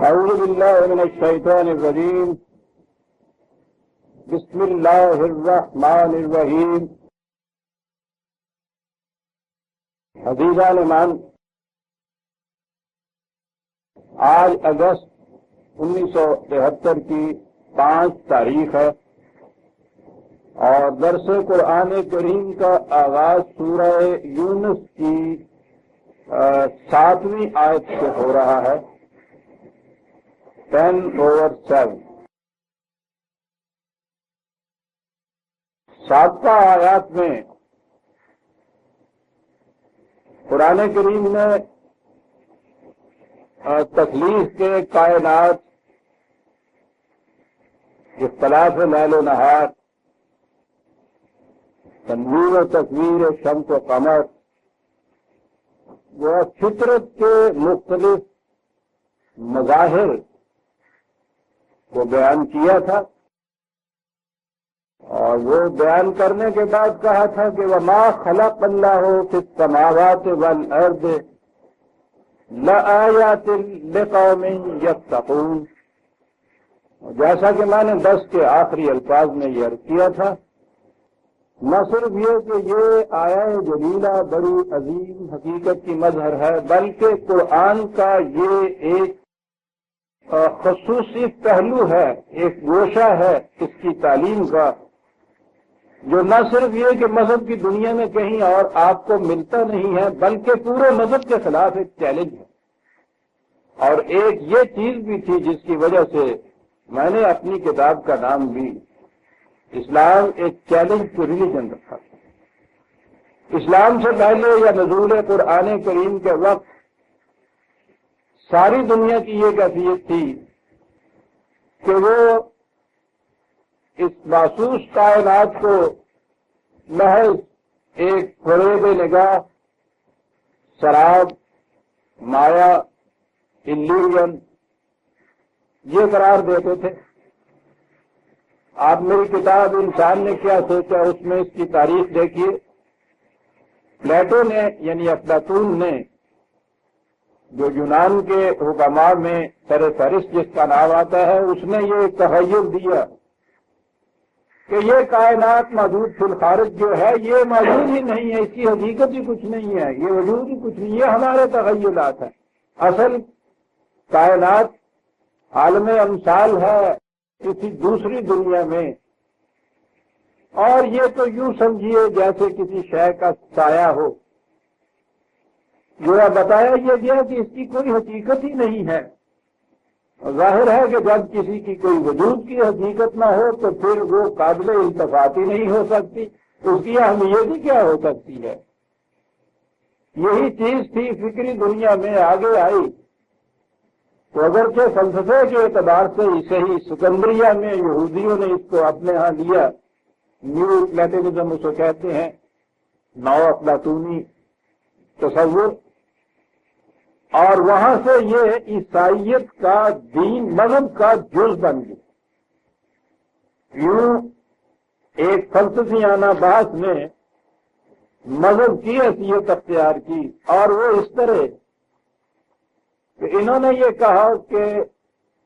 أعوذ بالله من الشيطان الرجيم. بسم الله الرحمن الرحيم. عزیزان ایمان، آج اگست 1973 کی 5 تاریخ ہے اور درس قرآن کریم کا آغاز سورہ یونس کی 7ویں آیت سے ہو رہا ہے، 10/7۔ سابقہ آیات میں قرآن کریم نے تخلیق کے کائنات، اختلاف لیل و نہار، تنویر و تکویر شمس و قمر، وہ فطرت کے مختلف مظاہر کو بیان کیا تھا، اور وہ بیان کرنے کے بعد کہا تھا کہ وَمَا خَلَقَ اللَّهُ فِي السَّمَاوَاتِ وَالْأَرْضِ لَآيَاتٍ لِقَوْمٍ يَتَّقُونَ۔ جیسا کہ میں نے 10 کے آخری الفاظ میں یہ عرض کیا تھا، نہ صرف یہ کہ یہ آیہ جلیلہ بڑی عظیم حقیقت کی مظہر ہے، بلکہ قرآن کا یہ ایک خصوصی پہلو ہے، ایک گوشہ ہے اس کی تعلیم کا، جو نہ صرف یہ کہ مذہب کی دنیا میں کہیں اور آپ کو ملتا نہیں ہے، بلکہ پورے مذہب کے خلاف ایک چیلنج ہے۔ اور ایک یہ چیز بھی تھی جس کی وجہ سے میں نے اپنی کتاب کا نام بھی اسلام ایک چیلنج ٹو ریلیجن رکھا۔ اسلام سے پہلے یا نزول قرآن کریم کے وقت ساری دنیا کی یہ کیفیت تھی کہ وہ اس محسوس کائنات کو محض ایک فریب نگاہ، شراب، مایا، الوژن یہ قرار دیتے تھے۔ آپ میری کتاب انسان نے کیا سوچا اس میں اس کی تاریخ دیکھیے۔ پلیٹو نے یعنی افلاطون نے، جو یونان کے حکماء میں سر فہرست جس کا نام آتا ہے، اس نے یہ تخیل دیا کہ یہ کائنات موجود فی الخارج جو ہے یہ موجود ہی نہیں ہے، اس کی حقیقت ہی کچھ نہیں ہے، یہ وجود ہی کچھ نہیں ہے، ہمارے تخیلات ہیں۔ اصل کائنات عالم امثال ہے کسی دوسری دنیا میں، اور یہ تو یوں سمجھیے جیسے کسی شے کا سایہ ہو۔ جو بتایا یہ گیا کہ اس کی کوئی حقیقت ہی نہیں ہے۔ ظاہر ہے کہ جب کسی کی کوئی وجود کی حقیقت نہ ہو تو پھر وہ قابل التفات ہی نہیں ہو سکتی، اس کی اہمیت ہی کیا ہو سکتی ہے۔ یہی چیز تھی فکری دنیا میں آگے آئی، تو اگرچہ فلسفے کے اعتبار سے اسے ہی سکندریہ میں یہودیوں نے اس کو اپنے ہاں لیا، نیو پلیٹنزم اسے کہتے ہیں، نو افلاطونی تصور، اور وہاں سے یہ عیسائیت کا دین مذہب کا جز بن گیا۔ یوں ایک فلسفیانہ بحث نے مذہب کی حیثیت اختیار کی، اور وہ اس طرح کہ انہوں نے یہ کہا کہ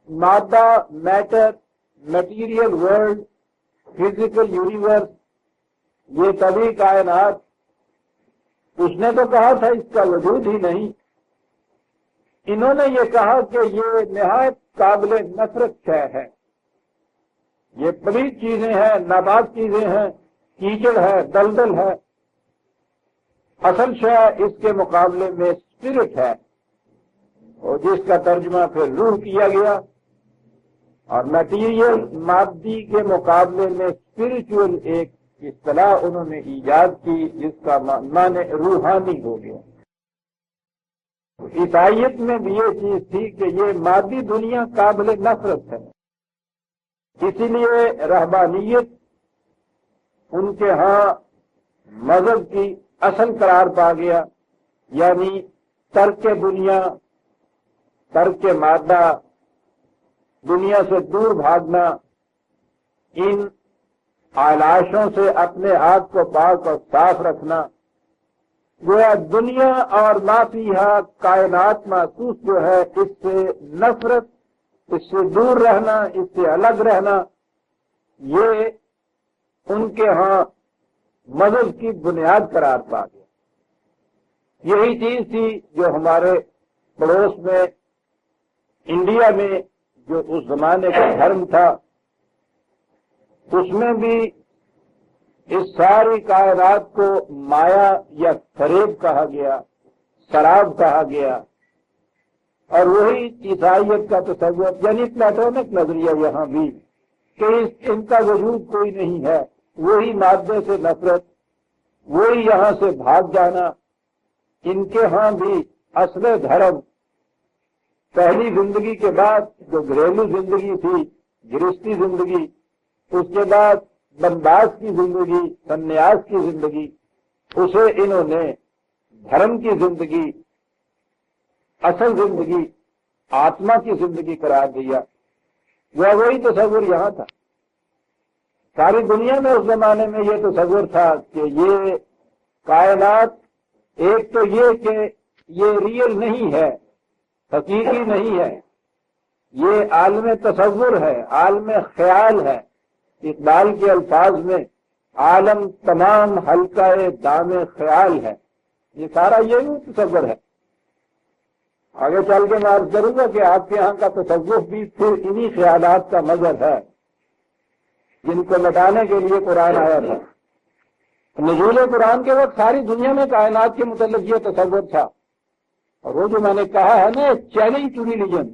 مادہ، matter, material world, physical universe, یہ طبی کائنات، اس نے تو کہا تھا اس کا وجود ہی نہیں۔ انہوں نے یہ کہا کہ یہ نہایت قابل نفرت شے ہے، یہ پلید چیزیں ہیں، ناپاک چیزیں ہیں، کیچڑ ہے، دلدل ہے۔ اصل شے اس کے مقابلے میں اسپرٹ ہے، اور جس کا ترجمہ پھر روح کیا گیا، اور میٹیریل مادی کے مقابلے میں اسپرچول ایک اصطلاح انہوں نے ایجاد کی جس کا معنی روحانی ہو گیا۔ عیسائیت میں بھی یہ چیز تھی کہ یہ مادی دنیا قابل نفرت ہے، اسی لیے رہبانیت ان کے ہاں مذہب کی اصل قرار پا گیا، یعنی ترک دنیا، ترک مادہ، دنیا سے دور بھاگنا، ان آلاشوں سے اپنے آپ کو پاک اور صاف رکھنا، گویا دنیا اور ما فیہا کائنات محسوس جو ہے اس سے نفرت اس سے دور رہنا، اس سے الگ رہنا، یہ ان کے ہاں مذہب کی بنیاد قرار پا گیا۔ یہی چیز تھی جو ہمارے پڑوس میں انڈیا میں جو اس زمانے کا دھرم تھا، اس میں بھی اس ساری کائنات کو مایا یا فریب کہا گیا، شراب کہا گیا، اور وہی عیسائیت کا تصور یعنی پلیٹونک نظریہ یہاں بھی کہ ان کا وجود کوئی نہیں ہے، وہی مادے سے نفرت، وہی یہاں سے بھاگ جانا۔ ان کے ہاں بھی اصل دھرم پہلی زندگی کے بعد جو گھریلو زندگی تھی، گرہستی زندگی، اس کے بعد بنداز کی زندگی، سنیاس کی زندگی، اسے انہوں نے دھرم کی زندگی، اصل زندگی، آتما کی زندگی قرار دیا۔ وہی تصور یہاں تھا۔ ساری دنیا میں اس زمانے میں یہ تصور تھا کہ یہ کائنات ایک تو یہ کہ یہ ریئل نہیں ہے، حقیقی نہیں ہے، یہ عالم تصور ہے، عالم خیال ہے۔ اقبال کے الفاظ میں عالم تمام حلقہ دام خیال ہے، یہ سارا یہی تصور ہے۔ آگے چل کے میں عرض کروں گا کہ آپ کے یہاں کا تصور بھی پھر انہی خیالات کا مظہر ہے جن کو مٹانے کے لیے قرآن آیا تھا۔ نزول قرآن کے وقت ساری دنیا میں کائنات کے متعلق یہ تصور تھا، اور وہ جو میں نے کہا ہے نا چیلنج ٹو ریلیجن،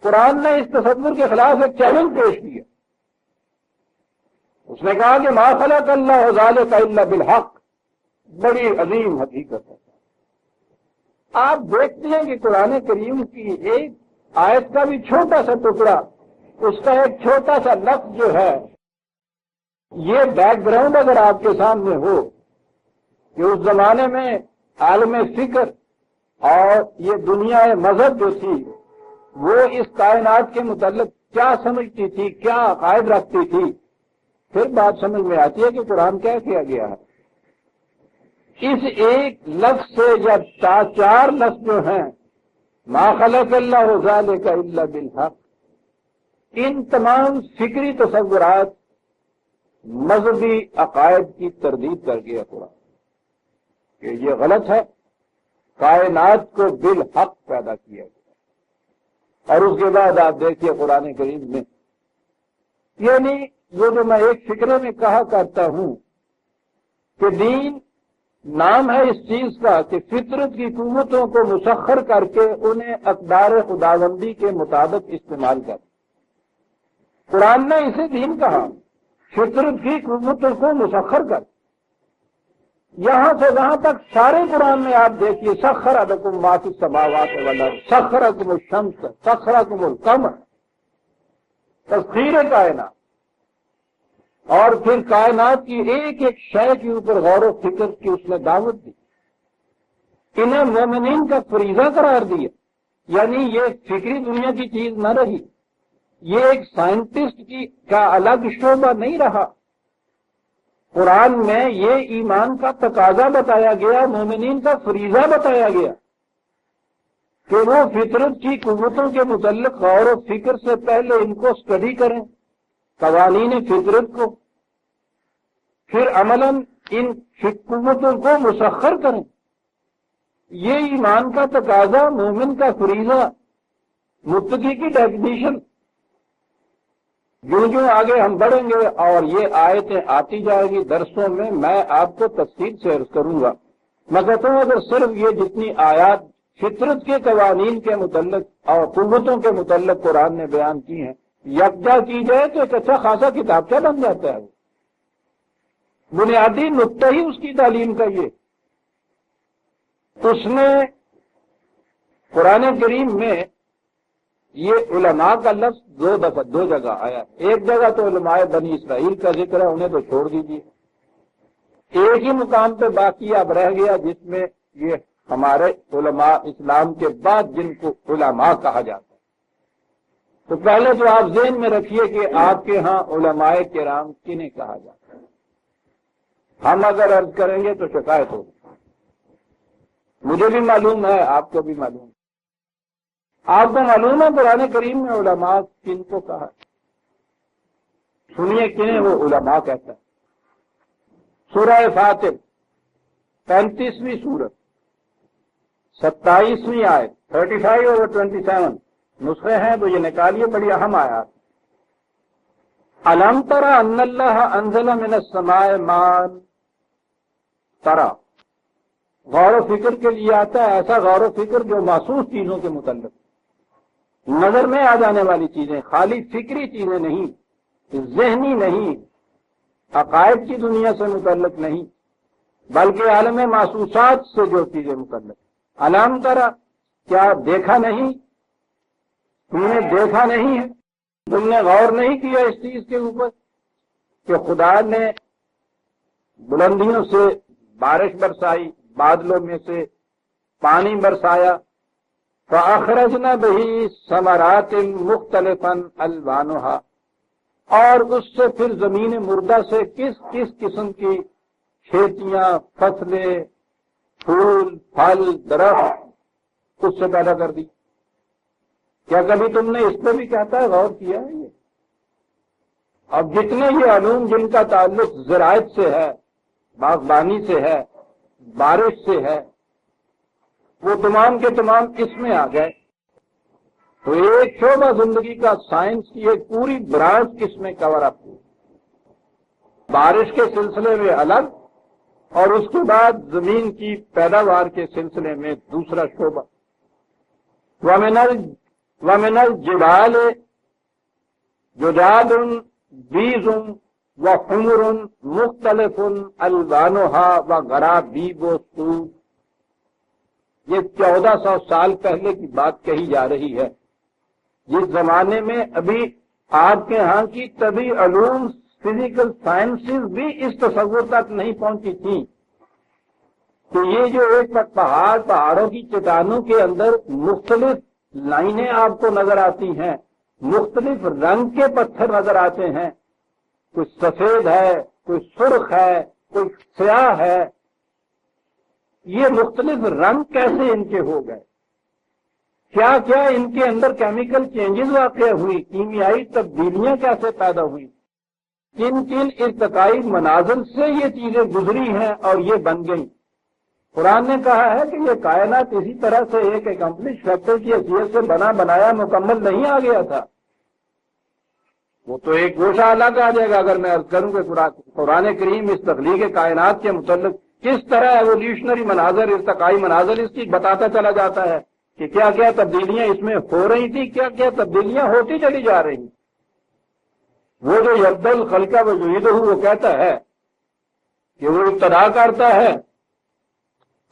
قرآن نے اس تصور کے خلاف ایک چیلنج پیش کیا۔ اس نے کہا کہ ما خلق اللہ ذالک الا بالحق، بڑی عظیم حقیقت ہے۔ آپ دیکھتے ہیں کہ قرآن کریم کی ایک آیت کا بھی چھوٹا سا ٹکڑا، اس کا ایک چھوٹا سا لفظ جو ہے، یہ بیک گراؤنڈ اگر آپ کے سامنے ہو کہ اس زمانے میں عالم فکر اور یہ دنیا مذہب جو تھی وہ اس کائنات کے متعلق کیا سمجھتی تھی، کیا عقائد رکھتی تھی، پھر بات سمجھ میں آتی ہے کہ قرآن کیا کیا گیا ہے۔ اس ایک لفظ سے یا چار لفظ جو ہیں ما خلق اللہ ذالک الا بالحق، ان تمام فکری تصورات، مذہبی عقائد کی تردید کر گیا قرآن کہ یہ غلط ہے، کائنات کو بالحق پیدا کیا گیا۔ اور اس کے بعد آپ دیکھیے قرآن کریم میں، یعنی وہ جو میں ایک فکرے میں کہا کرتا ہوں کہ دین نام ہے اس چیز کا کہ فطرت کی قوتوں کو مسخر کر کے انہیں اقدار خداوندی کے مطابق استعمال کر۔ قرآن نے اسے دین کہا، فطرت کی قوتوں کو مسخر کر۔ یہاں سے وہاں تک سارے قرآن میں آپ دیکھیے سخر لکم ما فی السماوات والارض، سخرکم الشمس، سخرکم القمر، تسخیر کائنات، اور پھر کائنات کی ایک ایک شے کے اوپر غور و فکر کی اس نے دعوت دی، انہیں مومنین کا فریضہ قرار دیا۔ یعنی یہ فکری دنیا کی چیز نہ رہی، یہ ایک سائنٹسٹ کا الگ شعبہ نہیں رہا۔ قرآن میں یہ ایمان کا تقاضا بتایا گیا، مومنین کا فریضہ بتایا گیا کہ وہ فطرت کی قوتوں کے متعلق غور و فکر سے پہلے ان کو اسٹڈی کریں، قوانین فطرت کو، پھر عملاً ان قوتوں کو مسخر کریں۔ یہ ایمان کا تقاضا، مومن کا فریضہ، متقی کی ڈیفینیشن۔ جو آگے ہم بڑھیں گے اور یہ آیتیں آتی جائیں گی درسوں میں آپ کو تفصیل سے عرض کروں گا۔ میں کہتا ہوں اگر صرف یہ جتنی آیات فطرت کے قوانین کے متعلق اور قوتوں کے متعلق قرآن نے بیان کی ہیں، یکجا کی جائے تو ایک اچھا خاصا کتابچہ بن جاتا ہے۔ بنیادی نقطہ ہی اس کی تعلیم کا یہ، اس نے قرآن کریم میں یہ علماء کا لفظ دو جگہ آیا۔ ایک جگہ تو علماء بنی اسرائیل کا ذکر ہے، انہیں تو چھوڑ دیجیے۔ ایک ہی مقام پہ باقی اب رہ گیا جس میں یہ ہمارے علماء اسلام کے بعد جن کو علماء کہا جاتا ہے۔ تو پہلے تو آپ ذہن میں رکھیے کہ آپ کے ہاں علماء کرام کنہیں کہا جاتا ہے۔ ہم اگر عرض کریں گے تو شکایت ہوگی، مجھے بھی معلوم ہے، آپ کو بھی معلوم ہے۔ آپ کو معلوم ہے قرآن کریم میں علماء کن کو کہا؟ سنیے کنہیں وہ علماء کہتا ہے۔ سورہ فاطر 35ویں سورت 27ویں آیت 35/27 نسخے ہیں تو یہ نکالیے، بڑی اہم آیات۔ الم تر ان اللہ انزل من السماء ماء، ترا غور و فکر کے لیے آتا ہے، ایسا غور و فکر جو محسوس چیزوں کے متعلق، نظر میں آ جانے والی چیزیں، خالی فکری چیزیں نہیں، ذہنی نہیں، عقائد کی دنیا سے متعلق نہیں، بلکہ عالم محسوسات سے جو چیزیں متعلق۔ الم ترا، کیا دیکھا نہیں؟ تم نے دیکھا نہیں ہے؟ تم نے غور نہیں کیا اس چیز کے اوپر کہ خدا نے بلندیوں سے بارش برسائی، بادلوں میں سے پانی برسایا، فَأَخْرَجْنَا بِهِ ثَمَرَاتٍ مُخْتَلِفًا أَلْوَانُهَا، اور اس سے پھر زمین مردہ سے کس کس قسم کی کھیتیاں، فصلیں، پھول، پھل، درخت اس سے پیدا کر دی۔ کیا کبھی تم نے اس پہ بھی کہتا ہے غور کیا ہے یہ؟ اب جتنے یہ علوم جن کا تعلق زراعت سے ہے، باغبانی سے ہے، بارش سے ہے، وہ تمام کے تمام اس میں آ گئے۔ تو ایک شعبہ زندگی کا سائنس کی ایک پوری برانچ کس میں کور اپ ہوئی، بارش کے سلسلے میں الگ، اور اس کے بعد زمین کی پیداوار کے سلسلے میں دوسرا شعبہ۔ وَمِنَ الْجِبَالِ جُدَادٌ بِیضٌ وَحُمُرٌ مُخْتَلِفٌ أَلْوَانُهَا وَغَرَابِیبُ سُودٌ، یہ 1400 سال پہلے کی بات کہی جا رہی ہے، جس زمانے میں ابھی آپ کے ہاں کی طبی علوم، فزیکل سائنسز بھی اس تصور تک نہیں پہنچی تھیں کہ یہ جو ایک پہاڑوں کی چٹانوں کے اندر مختلف لائنیں آپ کو نظر آتی ہیں، مختلف رنگ کے پتھر نظر آتے ہیں، کوئی سفید ہے، کوئی سرخ ہے، کوئی سیاہ ہے، یہ مختلف رنگ کیسے ان کے ہو گئے؟ کیا کیا ان کے اندر کیمیکل چینجز واقع ہوئی، کیمیائی تبدیلیاں کیسے پیدا ہوئی، کن کن ارتقائی منازل سے یہ چیزیں گزری ہیں اور یہ بن گئی۔ قرآن نے کہا ہے کہ یہ کائنات اسی طرح سے ایک اکمپلش فیکٹر کی حیثیت سے بنا بنایا مکمل نہیں آ گیا تھا۔ وہ تو ایک گوشہ الگ آ جائے گا اگر میں عرض کروں کہ قرآن کریم اس تخلیق کائنات کے متعلق کس طرح ایولیوشنری مناظر، ارتقائی مناظر اس کی بتاتا چلا جاتا ہے کہ کیا کیا تبدیلیاں اس میں ہو رہی تھی، کیا کیا تبدیلیاں ہوتی چلی جا رہی ہیں۔ وہ جو یبدأ الخلق ویعیدہ وہ کہتا ہے کہ وہ ابتدا کرتا ہے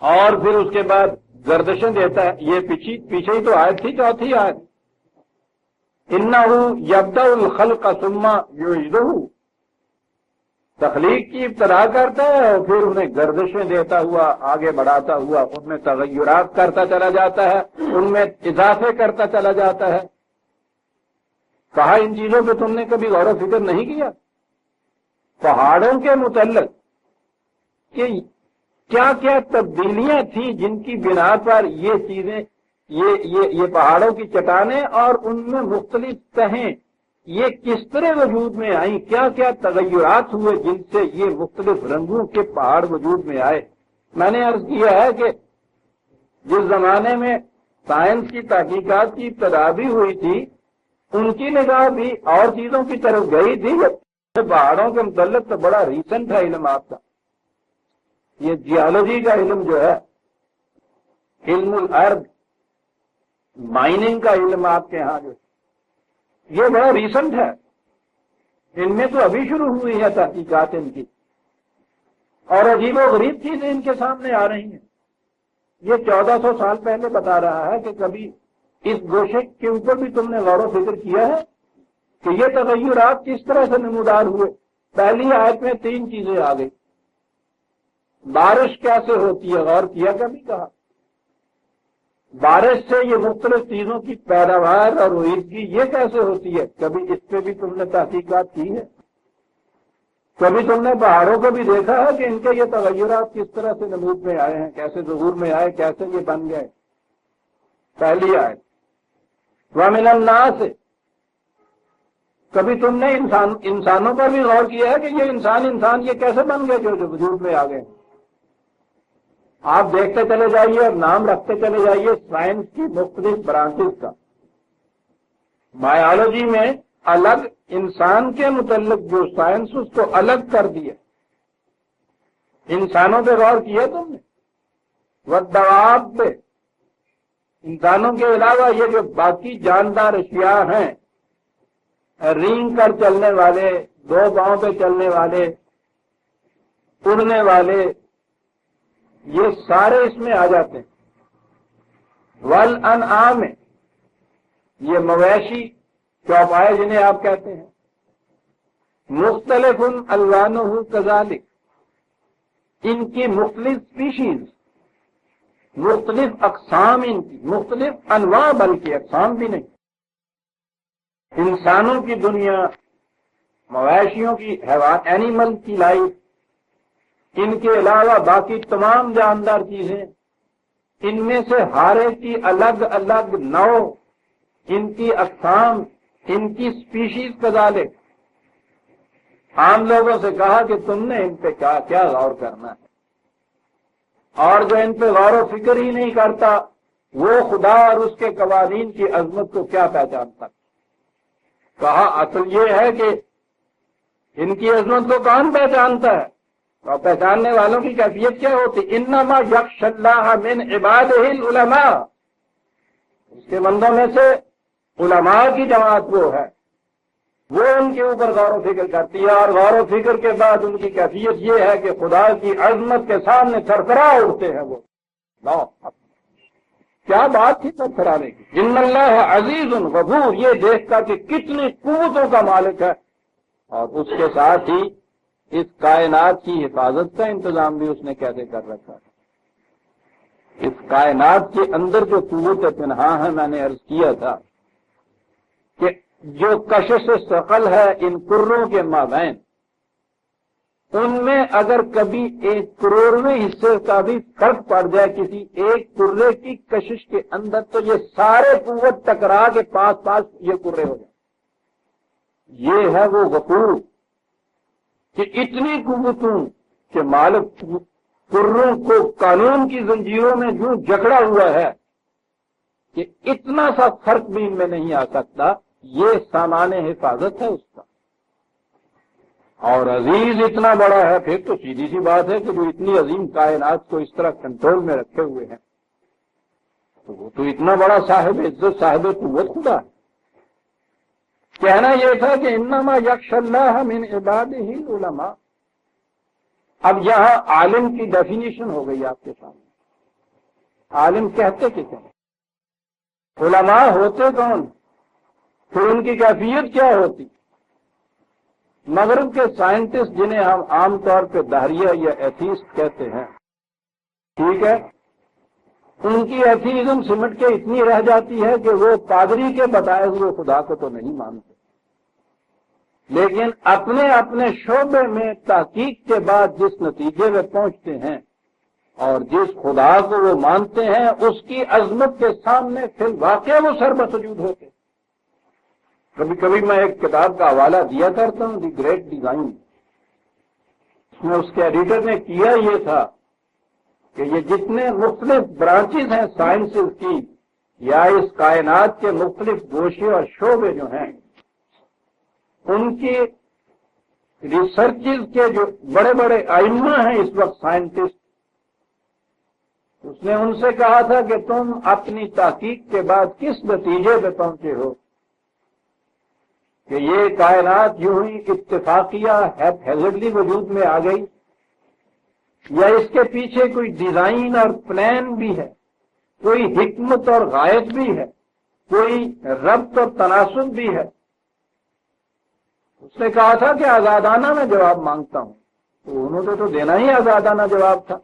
اور پھر اس کے بعد گردشیں دیتا ہے، یہ پیچھے ہی تو آیت تھی، چوتھی آیت، انہ یبدأ الخلق ثم یعیدہ، تخلیق کی ابتدا کرتا ہے اور پھر انہیں گردشیں دیتا ہوا، آگے بڑھاتا ہوا، ان میں تغیرات کرتا چلا جاتا ہے، ان میں اضافے کرتا چلا جاتا ہے۔ کہا ان چیزوں پہ تم نے کبھی غور و فکر نہیں کیا؟ پہاڑوں کے متعلق کہ کیا کیا تبدیلیاں تھیں جن کی بنا پر یہ چیزیں، یہ پہاڑوں کی چٹانیں اور ان میں مختلف تہیں یہ کس طرح وجود میں آئیں، کیا کیا تغیرات ہوئے جن سے یہ مختلف رنگوں کے پہاڑ وجود میں آئے۔ میں نے عرض کیا ہے کہ جس زمانے میں سائنس کی تحقیقات کی ابتدا بھی ہوئی تھی، ان کی نگاہ بھی اور چیزوں کی طرف گئی تھی۔ پہاڑوں کے متعلق تو بڑا ریسنٹ ہے علم آپ کا، یہ جیولوجی کا علم جو ہے، علم الارض، مائننگ کا علم آپ کے ہاں جو یہ بڑا ریسنٹ ہے، ان میں تو ابھی شروع ہوئی ہے تحقیقات ان کی، اور عجیب و غریب چیزیں ان کے سامنے آ رہی ہیں۔ یہ 1400 سال پہلے بتا رہا ہے کہ کبھی اس گوشے کے اوپر بھی تم نے غور و فکر کیا ہے کہ یہ تغیرات کس طرح سے نمودار ہوئے؟ پہلی آیت میں 3 چیزیں آ گئی۔ بارش کیسے ہوتی ہے، غور کیا کبھی؟ کہا بارش سے یہ مختلف چیزوں کی پیداوار اور رویدگی یہ کیسے ہوتی ہے؟ کبھی اس پہ بھی تم نے تحقیقات کی ہے؟ کبھی تم نے پہاڑوں کو بھی دیکھا ہے کہ ان کے یہ تغیرات کس طرح سے نمود میں آئے ہیں، کیسے ظہور میں آئے، کیسے یہ بن گئے؟ پہلی آیت۔ وَمِنَ النَّاسِ، کبھی تم نے انسانوں پر بھی غور کیا ہے کہ یہ انسان یہ کیسے بن گئے جو وجود میں آ گئے؟ آپ دیکھتے چلے جائیے اور نام رکھتے چلے جائیے سائنس کی مختلف برانچز کا. بایولوجی میں الگ انسان کے متعلق جو سائنس اس کو الگ کر دیا. انسانوں پہ غور کیا تم نے؟ والدواب پہ، انسانوں کے علاوہ یہ جو باقی جاندار اشیاء ہیں، رینگ کر چلنے والے، دو پاؤں پہ چلنے والے، اڑنے والے، یہ سارے اس میں آ جاتے ہیں. والانعام، یہ مویشی چوپائے جنہیں آپ کہتے ہیں. مختلف الوانہ کذالک، ان کی مختلف سپیشیز، مختلف اقسام، ان کی مختلف انواع، بلکہ اقسام بھی نہیں. انسانوں کی دنیا، مویشیوں کی، حیوان اینیمل کی لائف، ان کے علاوہ باقی تمام جاندار چیزیں، ان میں سے ہر ایک کی الگ الگ نوع، ان کی اقسام، ان کی سپیشیز کذالک. عام لوگوں سے کہا کہ تم نے ان پہ کیا غور کرنا ہے، اور جو ان پہ غور و فکر ہی نہیں کرتا وہ خدا اور اس کے قوانین کی عظمت کو کیا پہچانتا. کہا اصل یہ ہے کہ ان کی عظمت کو کون پہچانتا ہے، اور پہچاننے والوں کی کیفیت کیا ہوتی؟ انما یخشی اللہ من عبادہ العلماء، اس کے بندوں میں سے علماء کی جماعت وہ ہے، وہ ان کے اوپر غور و فکر کرتی ہے، اور غور و فکر کے بعد ان کی کیفیت یہ ہے کہ خدا کی عظمت کے سامنے تھرتھرا اٹھتے ہیں. وہ کیا بات تھی تھرتھرانے کی. ان اللہ عزیز غفور، یہ دیکھ کر کہ کتنی قوتوں کا مالک ہے، اور اس کے ساتھ ہی اس کائنات کی حفاظت کا انتظام بھی اس نے کیسے کر رکھا ہے. اس کائنات کے اندر جو قوت پنہا ہے، میں نے عرض کیا تھا کہ جو کشش ثقل ہے ان کروں کے مابین، ان میں اگر کبھی 1/100 حصے کا بھی فرق پڑ جائے کسی ایک کرے کی کشش کے اندر، تو یہ سارے قوت ٹکرا کے پاس یہ کرے ہو جائیں. یہ ہے وہ غفور کہ اتنی قوتوں کہ مالک کروں کو قانون کی زنجیروں میں یوں جکڑا ہوا ہے کہ اتنا سا فرق بھی ان میں نہیں آ سکتا. یہ سامان حفاظت ہے اس کا. اور عزیز اتنا بڑا ہے، پھر تو سیدھی سی بات ہے کہ جو اتنی عظیم کائنات کو اس طرح کنٹرول میں رکھے ہوئے ہیں، تو وہ تو اتنا بڑا صاحب عزت، صاحب قوت خدا ہے. کہنا یہ تھا کہ انما یخشی اللہ من عبادہ العلماء. اب یہاں عالم کی ڈیفینیشن ہو گئی آپ کے سامنے. عالم کہتے کسے ہیں؟ علماء ہوتے کون؟ پھر ان کی کیفیت کیا ہوتی؟ مغرب کے سائنٹسٹ، جنہیں ہم عام طور پہ دہریہ یا ایتھیسٹ کہتے ہیں، ٹھیک ہے، ان کی ایتھیزم سمٹ کے اتنی رہ جاتی ہے کہ وہ پادری کے بتائے ہوئے خدا کو تو نہیں مانتے، لیکن اپنے اپنے شعبے میں تحقیق کے بعد جس نتیجے میں پہنچتے ہیں اور جس خدا کو وہ مانتے ہیں، اس کی عظمت کے سامنے پھر واقع وہ سر بسجود ہوتے. کبھی کبھی میں ایک کتاب کا حوالہ دیا کرتا ہوں، دی گریٹ ڈیزائن. اس میں اس کے ایڈیٹر نے کیا یہ تھا کہ یہ جتنے مختلف برانچز ہیں سائنسز کی، یا اس کائنات کے مختلف گوشے اور شعبے جو ہیں، ان کی ریسرچز کے جو بڑے بڑے ائمہ ہیں اس وقت سائنٹسٹ، اس نے ان سے کہا تھا کہ تم اپنی تحقیق کے بعد کس نتیجے پہ پہنچے ہو کہ یہ کائنات یوں ہی اتفاقیہ ہیزڈلی وجود میں آ گئی، یا اس کے پیچھے کوئی ڈیزائن اور پلان بھی ہے، کوئی حکمت اور غائب بھی ہے، کوئی ربط اور تناسب بھی ہے. اس نے کہا تھا کہ آزادانہ میں جواب مانگتا ہوں، تو انہوں نے تو دینا ہی آزادانہ جواب تھا.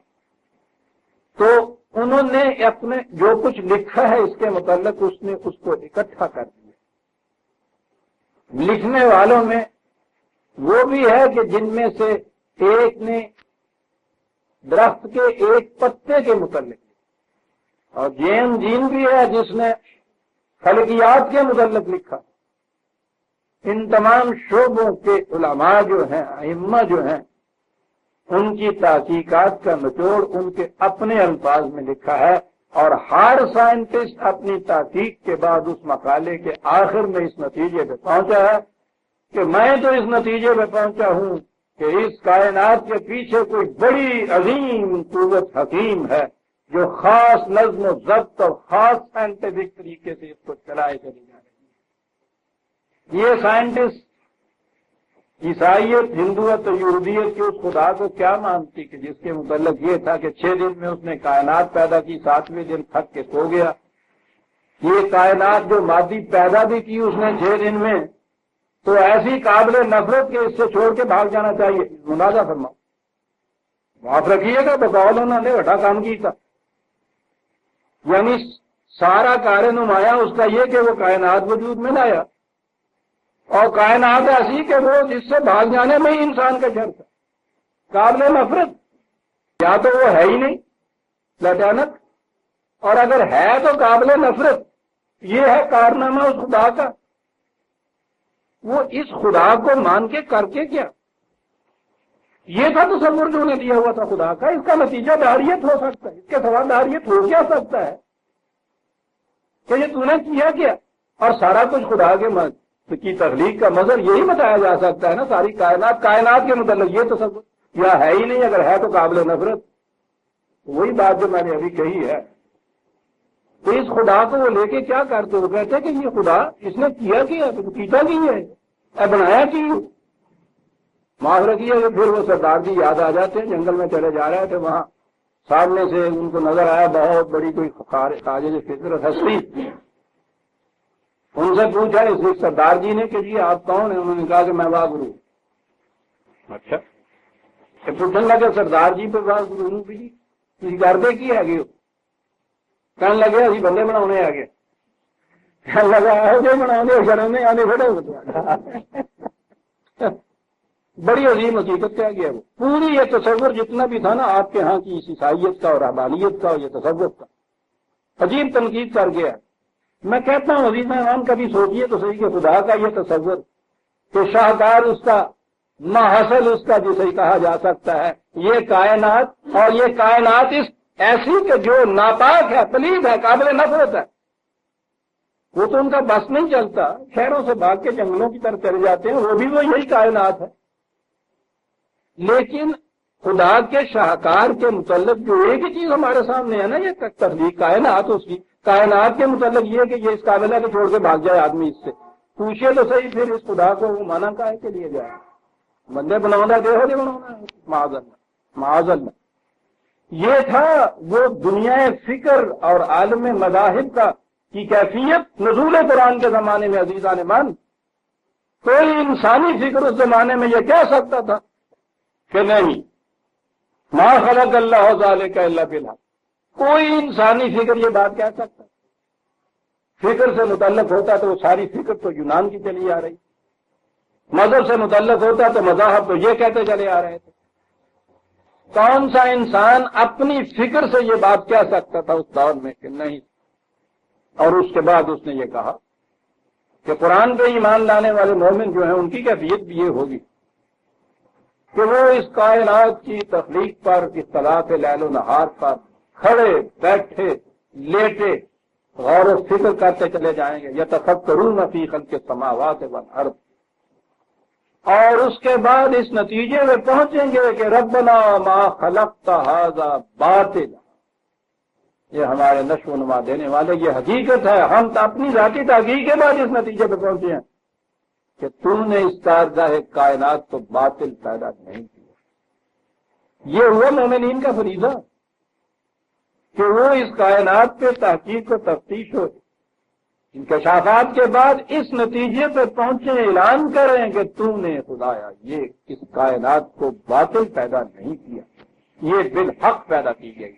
تو انہوں نے اپنے جو کچھ لکھا ہے اس کے متعلق اس نے اس کو اکٹھا کر دیا. لکھنے والوں میں وہ بھی ہے کہ جن میں سے ایک نے درخت کے ایک پتے کے متعلق، اور جین بھی ہے جس نے فلکیات کے متعلق لکھا. ان تمام شعبوں کے علماء جو ہیں، ائمہ جو ہیں، ان کی تحقیقات کا نچوڑ ان کے اپنے الفاظ میں لکھا ہے، اور ہر سائنٹسٹ اپنی تحقیق کے بعد اس مقالے کے آخر میں اس نتیجے پہ پہنچا ہے کہ میں تو اس نتیجے پہ پہنچا ہوں کہ اس کائنات کے پیچھے کوئی بڑی عظیم قوت حکیم ہے جو خاص نظم و ضبط اور خاص سائنٹیفک طریقے سے اس کو چلائے چلی جا رہی ہے. یہ سائنٹسٹ عیسائیت، ہندوت اور یہودیت کے اس خدا کو کیا مانتی کہ جس کے متعلق یہ تھا کہ 6 دن میں اس نے کائنات پیدا کی، 7ویں دن تھک کے سو گیا. یہ کائنات جو مادی پیدا بھی کی اس نے 6 دن میں، تو ایسی قابل نفرت کہ اس سے چھوڑ کے بھاگ جانا چاہیے. منازع فرماؤ، معاف رکھیے گا بقول انہوں نے بٹا کام کی تھا. یعنی سارا کار نمایاں اس کا یہ کہ وہ کائنات وجود میں لایا، اور کائنات ایسی کہ وہ جس سے بھاگ جانے میں ہی انسان کا شرط ہے. قابل نفرت یا تو وہ ہے ہی نہیں لٹانت، اور اگر ہے تو قابل نفرت. یہ ہے کارنامہ اس خدا کا. وہ اس خدا کو مان کے کر کے کیا؟ یہ تھا تصور جو انہیں دیا ہوا تھا خدا کا. اس کا نتیجہ داریت ہو سکتا ہے، اس کے سوا داریت ہو کیا سکتا ہے کہ یہ تو نے کیا کیا؟ اور سارا کچھ خدا کے کی تخلیق کا مظہر یہی بتایا جا سکتا ہے نا. ساری کائنات کے متعلق یہ تصور یا ہے ہی نہیں، اگر ہے تو قابل نفرت. وہی بات جو میں نے ابھی کہی ہے. تو اس خدا کو وہ لے کے کیا کرتے ہو؟ کہتے کہ یہ خدا اس نے کیا کیتا کی ہے، بنایا کی. معاف رکھیے کہ پھر وہ سردار جی یاد آ جاتے ہیں. جنگل میں چلے جا رہے تھے، وہاں سامنے سے ان کو نظر آیا بہت بڑی کوئی تاجر فطرت ہستی. ان سے پوچھا اس سردار جی نے کہ جی آپ کون ہیں؟ انہوں نے کہا کہ میں واگرو. اچھا، پوچھنے لگے سردار جی پہ واگرو بھی گردے کی ہے گی؟ کہنے لگے ابھی بندے بنا آ گئے. کہنے لگا بنا شرمے آنے کھڑے. بڑی عظیم حقیقت کیا گیا وہ پوری یہ تصور جتنا بھی تھا نا آپ کے ہاں کی اس عیسائیت کا اور رہبانیت کا اور یہ تصور کا عجیب تنقید کر گیا. میں کہتا ہوں عزیز مہمان کبھی سوچیے تو صحیح کہ خدا کا یہ تصور کہ شاہکار اس کا ماحصل اس کا جسے کہا جا سکتا ہے یہ کائنات، اور یہ کائنات اس ایسی کہ جو ناپاک ہے، پلید ہے، قابل نفرت ہے. وہ تو ان کا بس نہیں چلتا، شہروں سے بھاگ کے جنگلوں کی طرف چلے جاتے ہیں. وہ بھی وہ یہی کائنات ہے. لیکن خدا کے شاہکار کے متعلق جو ایک ہی چیز ہمارے سامنے ہے نا، یہ تخلیق کائنات، اس کی کائنات کے متعلق یہ کہ یہ اس قابل ہے کہ چھوڑ کے بھاگ جائے آدمی. اس سے پوچھے تو صحیح پھر اس خدا کو وہ مانا کا ہے کہ لیے جائے بندے بنانا دے ہو نہیں بنانا. معاذ اللہ معاذ اللہ. یہ تھا وہ دنیا فکر اور عالم مذاہب کا کی کیفیت نزول قرآن کے زمانے میں. عزیزان مان، کوئی انسانی فکر اس زمانے میں یہ کہہ سکتا تھا کہ نہیں ما خلق اللہ ذالک الا بالحق؟ کوئی انسانی فکر یہ بات کہہ سکتا؟ فکر سے متعلق ہوتا تو وہ ساری فکر تو یونان کی چلی آ رہی. مذہب سے متعلق ہوتا تو مذاہب تو یہ کہتے چلے آ رہے تھے. کون سا انسان اپنی فکر سے یہ بات کہہ سکتا تھا اس دور میں کہ نہیں؟ اور اس کے بعد اس نے یہ کہا کہ قرآن پہ ایمان لانے والے مومن جو ہیں ان کی کیفیت بھی یہ ہوگی کہ وہ اس کائنات کی تخلیق پر، اختلاف لیل و نہار پر کھڑے بیٹھے لیٹے غور و فکر کرتے چلے جائیں گے. یتفکرون فی خلق السماوات والارض. اور اس کے بعد اس نتیجے میں پہنچیں گے کہ ربنا ما خلقت ھذا باطلا. یہ ہمارے نشو و نما دینے والے یہ حقیقت ہے. ہم تو اپنی ذاتی تحقیق کے بعد اس نتیجے پہ پہنچے ہیں کہ تم نے اس کارگاہ کائنات کو باطل پیدا نہیں کیا. یہ ہوا مومنین کا فریضہ کہ وہ اس کائنات پہ تحقیق و تفتیش ہو، انکشافات کے بعد اس نتیجے پہ پہنچے، اعلان کریں کہ تم نے خدایا یہ اس کائنات کو باطل پیدا نہیں کیا، یہ بالحق پیدا کی گئی.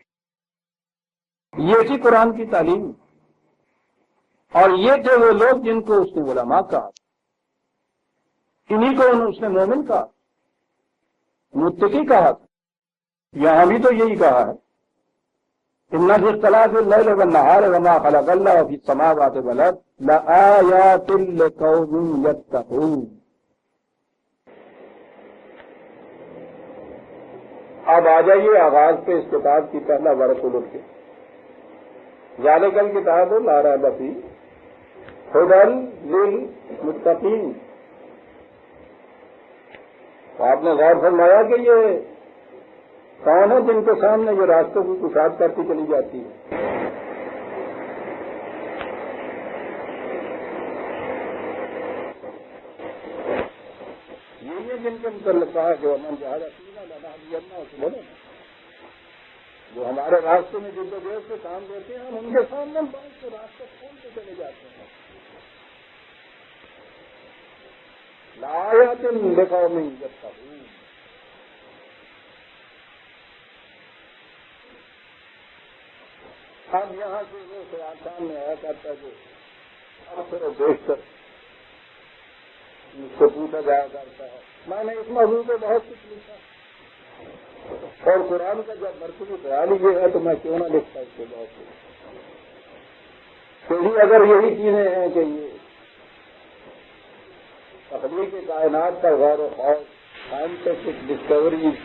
یہ تھی قرآن کی تعلیم. اور یہ تھے وہ لوگ جن کو اس نے علماء کہا، انہی کو اس نے مومن کہا، متقی کہا تھا. یہاں بھی تو یہی کہا ہے ان فی اختلاف اللیل والنہار وما خلق اللہ فی السماوات والارض لآیات لقوم یتقون۔ اب آ جائیے آغاز پہ اس کتاب کی پہلا ورق الٹ کے۔ ذالک الکتاب لا ریب فیہ ھدی للمتقین۔ تو آپ نے غور فرمایا کہ یہ کون ہے جن کے سامنے یہ راستوں کی کشاد کرتی چلی جاتی ہے؟ یہ جن کے متعلق کہا جو امن جہاز جو ہمارے راستے میں جد و جہد سے کام دیتے ہیں، ہم ان کے سامنے بہت سے راستے کھولتے چلے جاتے ہیں۔ لآیات لقوم یتقون۔ اب یہاں سے وہ خیال سامنے آیا کرتا ہے جو اکثر و بیشتر مجھ سے پوچھا جایا کرتا ہے۔ میں نے اس موضوع پہ بہت کچھ لکھا اور قرآن کا جب مرکزی خیال یہ ہے تو میں کیوں نہ لکھتا اس کے بہت کچھ۔ تو اگر یہی چیزیں ہیں کہ یہ تخلیق کائنات کا غور و خوض، سائنٹیفک ڈسکوریز،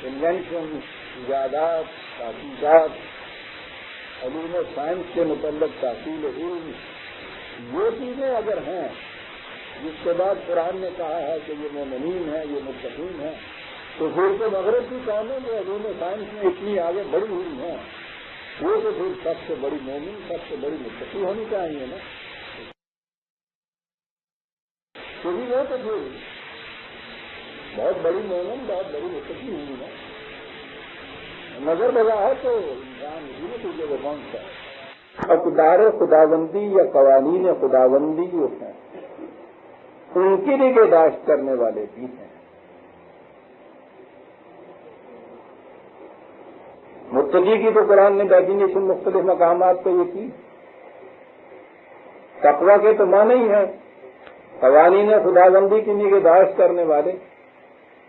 انوینشن، ایجادات، تحقیقات، علوم سائنس کے متعلق تحصیل علم، یہ چیزیں اگر ہیں جس کے بعد قرآن نے کہا ہے کہ یہ مومنین ہیں، یہ متقین ہیں، تو پھر تو مغرب کی قومیں جو علوم سائنس میں اتنی آگے بڑھی ہوئی ہیں وہ تو پھر سب سے بڑی مومن، سب سے بڑی متقی ہونی چاہیے نا۔ کیونکہ وہ تو پھر بہت بڑی مومن، بہت بڑی متقی ہوئی نا۔ نظر لگا ہے تو انسان اسی نتیجے کو پہنچتا ہے۔ اقدار خداوندی یا قوانین خداوندی جو ہیں ان کی نگہداشت کرنے والے بھی ہیں۔ متقی کی تو قرآن نے ڈیفینیشن مختلف مقامات پہ یہ کی۔ تقویٰ کے تو معنی ہی ہے قوانین خداوندی کی نگہداشت کرنے والے۔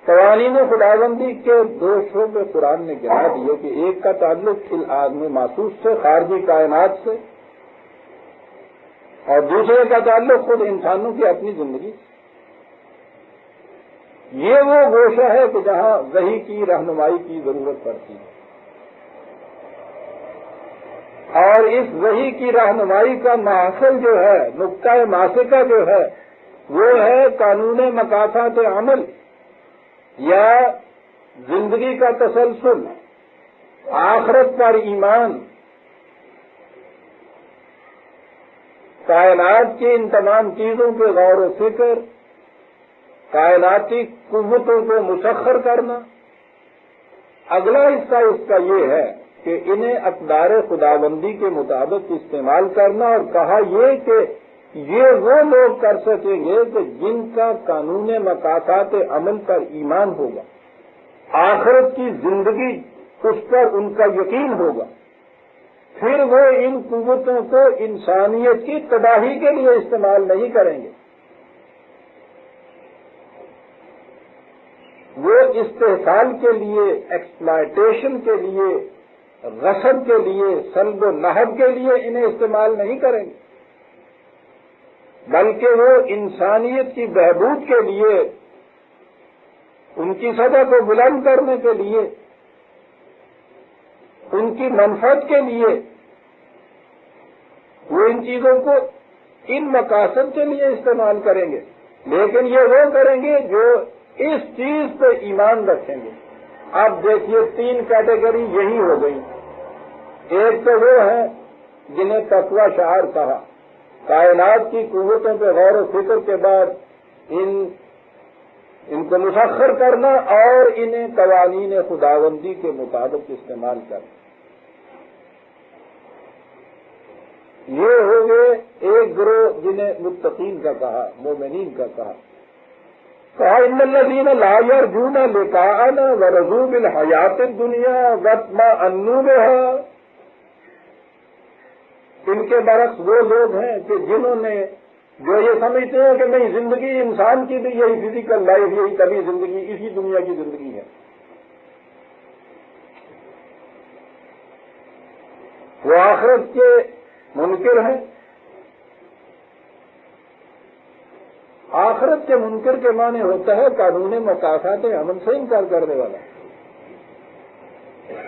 قوانین خداوندی کے دو شعبے قرآن نے گرا دیے کہ ایک کا تعلق فی العالم محسوس سے، خارجی کائنات سے، اور دوسرے کا تعلق خود انسانوں کی اپنی زندگی سے۔ یہ وہ گوشہ ہے کہ جہاں وحی کی رہنمائی کی ضرورت پڑتی ہے، اور اس وحی کی رہنمائی کا محصل جو ہے، نقطۂ ماسکہ جو ہے، وہ ہے قانون مکافات عمل یا زندگی کا تسلسل، آخرت پر ایمان، کائنات کی ان تمام چیزوں کے غور و فکر، کائناتی قوتوں کو مسخر کرنا۔ اگلا حصہ اس کا یہ ہے کہ انہیں اقدار خداوندی کے مطابق استعمال کرنا، اور کہا یہ کہ یہ وہ لوگ کر سکیں گے کہ جن کا قانون مکافات عمل پر ایمان ہوگا، آخرت کی زندگی اس پر ان کا یقین ہوگا، پھر وہ ان قوتوں کو انسانیت کی تباہی کے لیے استعمال نہیں کریں گے، وہ استحصال کے لیے، ایکسپلائٹیشن کے لیے، غصب کے لیے، سلب و نہب کے لیے انہیں استعمال نہیں کریں گے، بلکہ وہ انسانیت کی بہبود کے لیے، ان کی سطح کو بلند کرنے کے لیے، ان کی منفعت کے لیے، وہ ان چیزوں کو ان مقاصد کے لیے استعمال کریں گے، لیکن یہ وہ کریں گے جو اس چیز پہ ایمان رکھیں گے۔ اب دیکھیے تین کیٹیگری یہی ہو گئی۔ ایک تو وہ ہیں جنہیں تقویٰ شعار کہا، کائنات کی قوتوں پہ غور و فکر کے بعد ان کو مسخر کرنا اور انہیں قوانین خداوندی کے مطابق استعمال کرنا۔ یہ ہو گئے ایک گروہ جنہیں متقین کا کہا، مومنین کا کہا۔ ان الذین لا یرجون لقاءنا ورضوا بالحیات الدنیا واطمأنوا بها۔ ان کے برعکس وہ لوگ ہیں کہ جنہوں نے جو یہ سمجھتے ہیں کہ نہیں، زندگی انسان کی بھی یہی فزیکل لائف، یہی طبی زندگی، اسی دنیا کی زندگی ہے، وہ آخرت کے منکر ہیں. آخرت کے منکر کے معنی ہوتا ہے قانون مقاصد عمل سے انکار کرنے والا.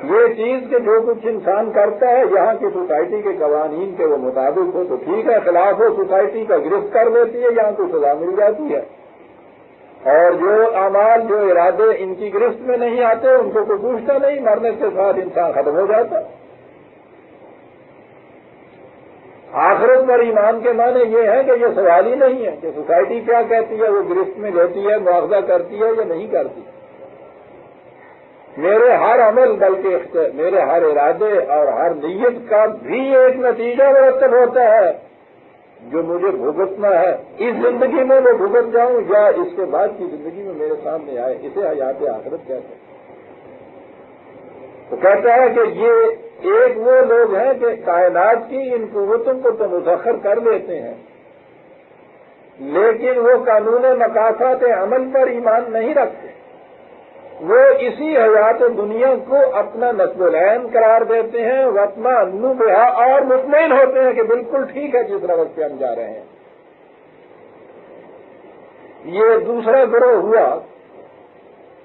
یہ چیز کہ جو کچھ انسان کرتا ہے یہاں کی سوسائٹی کے قوانین کے وہ مطابق ہو تو ٹھیک ہے، خلاف ہو سوسائٹی کا گرفت کر لیتی ہے، یہاں کو سزا مل جاتی ہے. اور جو اعمال جو ارادے ان کی گرفت میں نہیں آتے ان کو کوئی پوچھتا نہیں، مرنے کے ساتھ انسان ختم ہو جاتا. آخرت پر ایمان کے معنی یہ ہے کہ یہ سوال ہی نہیں ہے کہ سوسائٹی کیا کہتی ہے، وہ گرفت میں لیتی ہے، مواخذہ کرتی ہے یا نہیں کرتی. میرے ہر عمل بلکہ میرے ہر ارادے اور ہر نیت کا بھی ایک نتیجہ مرتب ہوتا ہے جو مجھے بھگتنا ہے. اس زندگی میں میں بھگت جاؤں یا اس کے بعد کی زندگی میں میرے سامنے آئے، اسے حیات آخرت کہتے ہیں. تو کہتا ہے کہ یہ ایک وہ لوگ ہیں کہ کائنات کی ان قوتوں کو تو مسخر کر لیتے ہیں لیکن وہ قانون مقاصد عمل پر ایمان نہیں رکھتے. وہ اسی حیات دنیا کو اپنا نسب العین قرار دیتے ہیں، وطمہ انو بہا، اور مطمئن ہوتے ہیں کہ بالکل ٹھیک ہے جس روش پہ ہم جا رہے ہیں. یہ دوسرا گروہ ہوا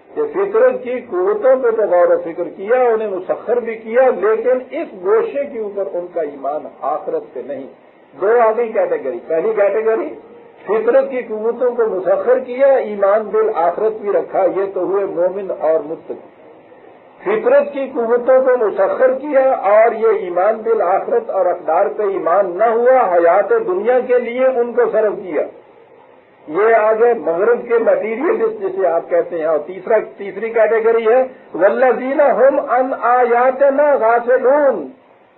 کہ فطرت کی قوتوں پہ تو غور و فکر کیا، انہیں مسخر بھی کیا، لیکن اس گوشے کے اوپر ان کا ایمان آخرت پہ نہیں. دو آ گئی کیٹیگری. پہلی کیٹیگری فطرت کی قوتوں کو مسخر کیا، ایمان بالآخرت بھی رکھا، یہ تو ہوئے مومن اور متقی. فطرت کی قوتوں کو مسخر کیا اور یہ ایمان بالآخرت اور اقدار پہ ایمان نہ ہوا، حیات دنیا کے لیے ان کو صرف کیا. یہ آگے مغرب کے مٹیریلسٹ جسے آپ کہتے ہیں. اور تیسری کیٹیگری ہے والذین ھم عن آیاتنا غافلون،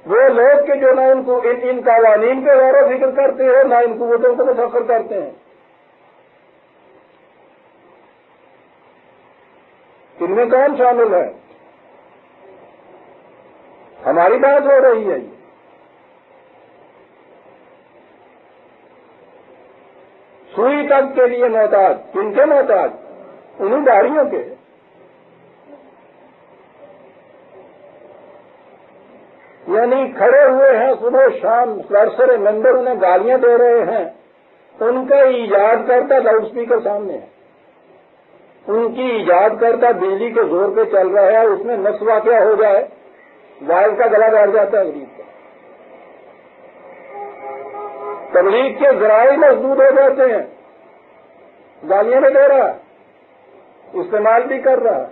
وہ لوگ کہ جو نہ ان قوانین پہ غور و فکر کرتے ہیں نہ ان قوتوں کو مسخر کرتے ہیں. ان میں کون شامل ہے؟ ہماری بات ہو رہی ہے. سوئی تک کے لیے محتاج. کن کے محتاج؟ انہیں داڑھیوں کے. یعنی کھڑے ہوئے ہیں صبح شام سرسر ممبر انہیں گالیاں دے رہے ہیں، ان کا ایجاد کرتا لاؤڈ اسپیکر سامنے ہے، ان کی ایجاد کرتا بجلی کے زور پہ چل رہا ہے، اس میں نقص واقعہ ہو جائے وائر کا گلا بیٹھ جاتا ہے غریب کا. تبلیغ کے ذرائع محدود ہو جاتے ہیں، گالیاں بھی دے رہا استعمال بھی کر رہا.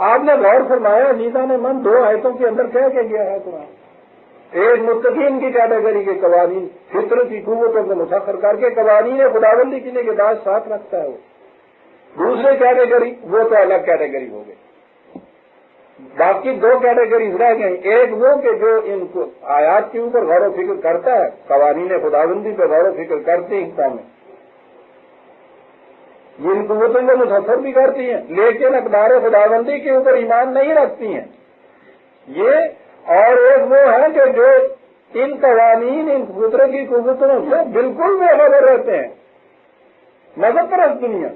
آپ نے غور فرمایا نیزان من دو آیتوں کے اندر کیا گیا ہے قرآن. ایک متقین کی کیٹیگری کے قوانین فطرت کی قوتوں کو مسخر کر کے قوانین خداوندی کی کے بعد ساتھ رکھتا ہے. وہ دوسرے کیٹیگری وہ تو الگ کیٹیگری ہو گئی. باقی دو کیٹیگریز رہ گئی. ایک وہ کہ جو ان کو آیات کے اوپر غور و فکر کرتا ہے، قوانین خداوندی پہ غور و فکر کرتی ہیں قومیں، یہ ان قوتوں کو مسخر بھی کرتی ہیں لیکن اقدار خداوندی کے اوپر ایمان نہیں رکھتی ہیں. یہ اور ایک وہ ہے کہ جو ان قوانین ان فطرت کی قوتوں سے بالکل بے خبر رہتے ہیں، مذہب پرست دنیا.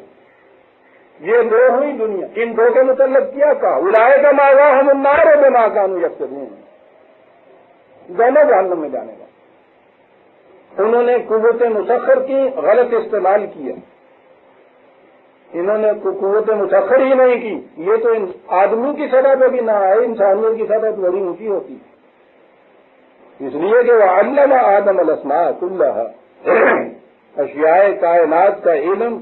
یہ دو ہوئی دنیا. ان دو کے متعلق کیا کہا؟ اولئک مأواہم النار بما کانوا یکسبون، دونوں جہنم میں جانے کا. انہوں نے قوتیں مسخر کی، غلط استعمال کیا. انہوں نے قوت مسخر ہی نہیں کی. یہ تو آدمی کی سطح پہ بھی نہ آئے، انسانیت کی سطح پہ بڑی اونچی ہوتی، اس لیے کہ وہ علم آدم الاسماء کلھا، اشیاء کائنات کا علم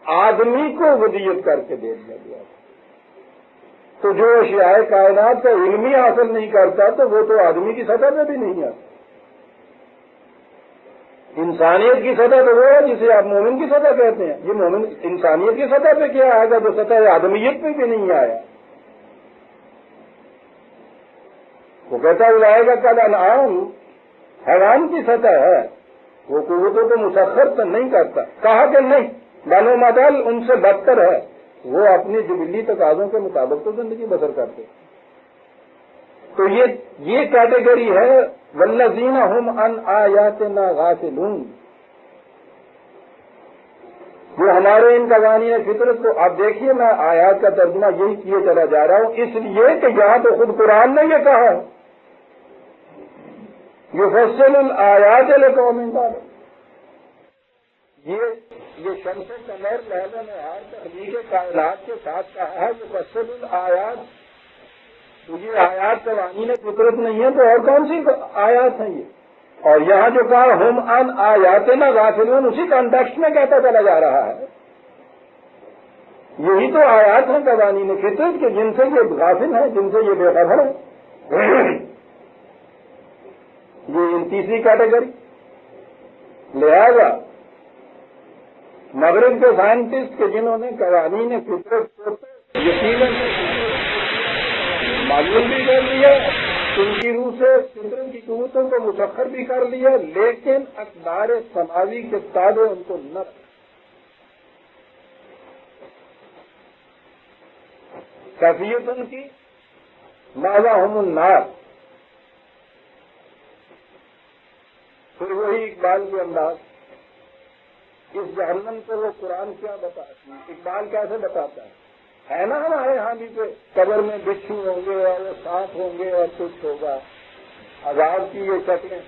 آدمی کو ودیت کر کے دے دیا گیا. تو جو اشیاء کائنات کا علم ہی حاصل نہیں کرتا تو وہ تو آدمی کی سطح پہ بھی نہیں آتا. انسانیت کی سطح پہ وہ ہے جسے آپ مومن کی سطح کہتے ہیں. یہ مومن انسانیت کی سطح پہ کیا آئے گا جو سطح آدمیت پہ بھی نہیں آیا. وہ کہتا ہے گا کل انعام حیوان کی سطح ہے، وہ قوتوں کو مسخر تو نہیں کرتا. کہا کہ نہیں، بنو مدل ان سے بدتر ہے، وہ اپنی جبلی تقاضوں کے مطابق تو زندگی بسر کرتے. تو یہ کیٹیگری ہے والذین ھم عن آیاتنا غافلون. جو ہمارے ان قوانین فطرت کو اب دیکھیے میں آیات کا ترجمہ یہی کیے چلا جا رہا ہوں اس لیے کہ یہاں تو خود قرآن نے یہ کہا یفصل الآیات لقوم یعلمون. یہ شمس و قمر لیل و نہار تخلیق کائنات کے ساتھ کہا ہے یفصل الآیات. تو یہ آیات قوانین فطرت نہیں ہے تو اور کون سی آیات ہیں یہ؟ اور یہاں جو کہا ہم ان آیاتنا غافلون اسی کانٹیکسٹ میں کہتا چلا جا رہا ہے. یہی تو آیات ہیں قوانین فطرت کے جن سے یہ غافل ہیں جن سے یہ بے خبر ہے. یہ تیسری کیٹیگری. لہذا مغرب کے سائنٹسٹ کے جنہوں نے قوانین فطرت کو یقیناً معلوم بھی کر لیا ان کی روح سے فطرت کی قوتوں کو مسخر بھی کر لیا لیکن اقدار سماوی کے تابع ان کو نہ کیفیت ان کی ماواہم النار. پھر وہی اقبال کے انداز اس جہنم کو وہ قرآن کیا بتاتی اقبال کیسے بتاتا ہے نا ہمارے یہاں بھی کہ قبر میں بچھو ہوں گے اور وہ سانپ ہوں گے اور کچھ ہوگا عذاب کی یہ شکلیں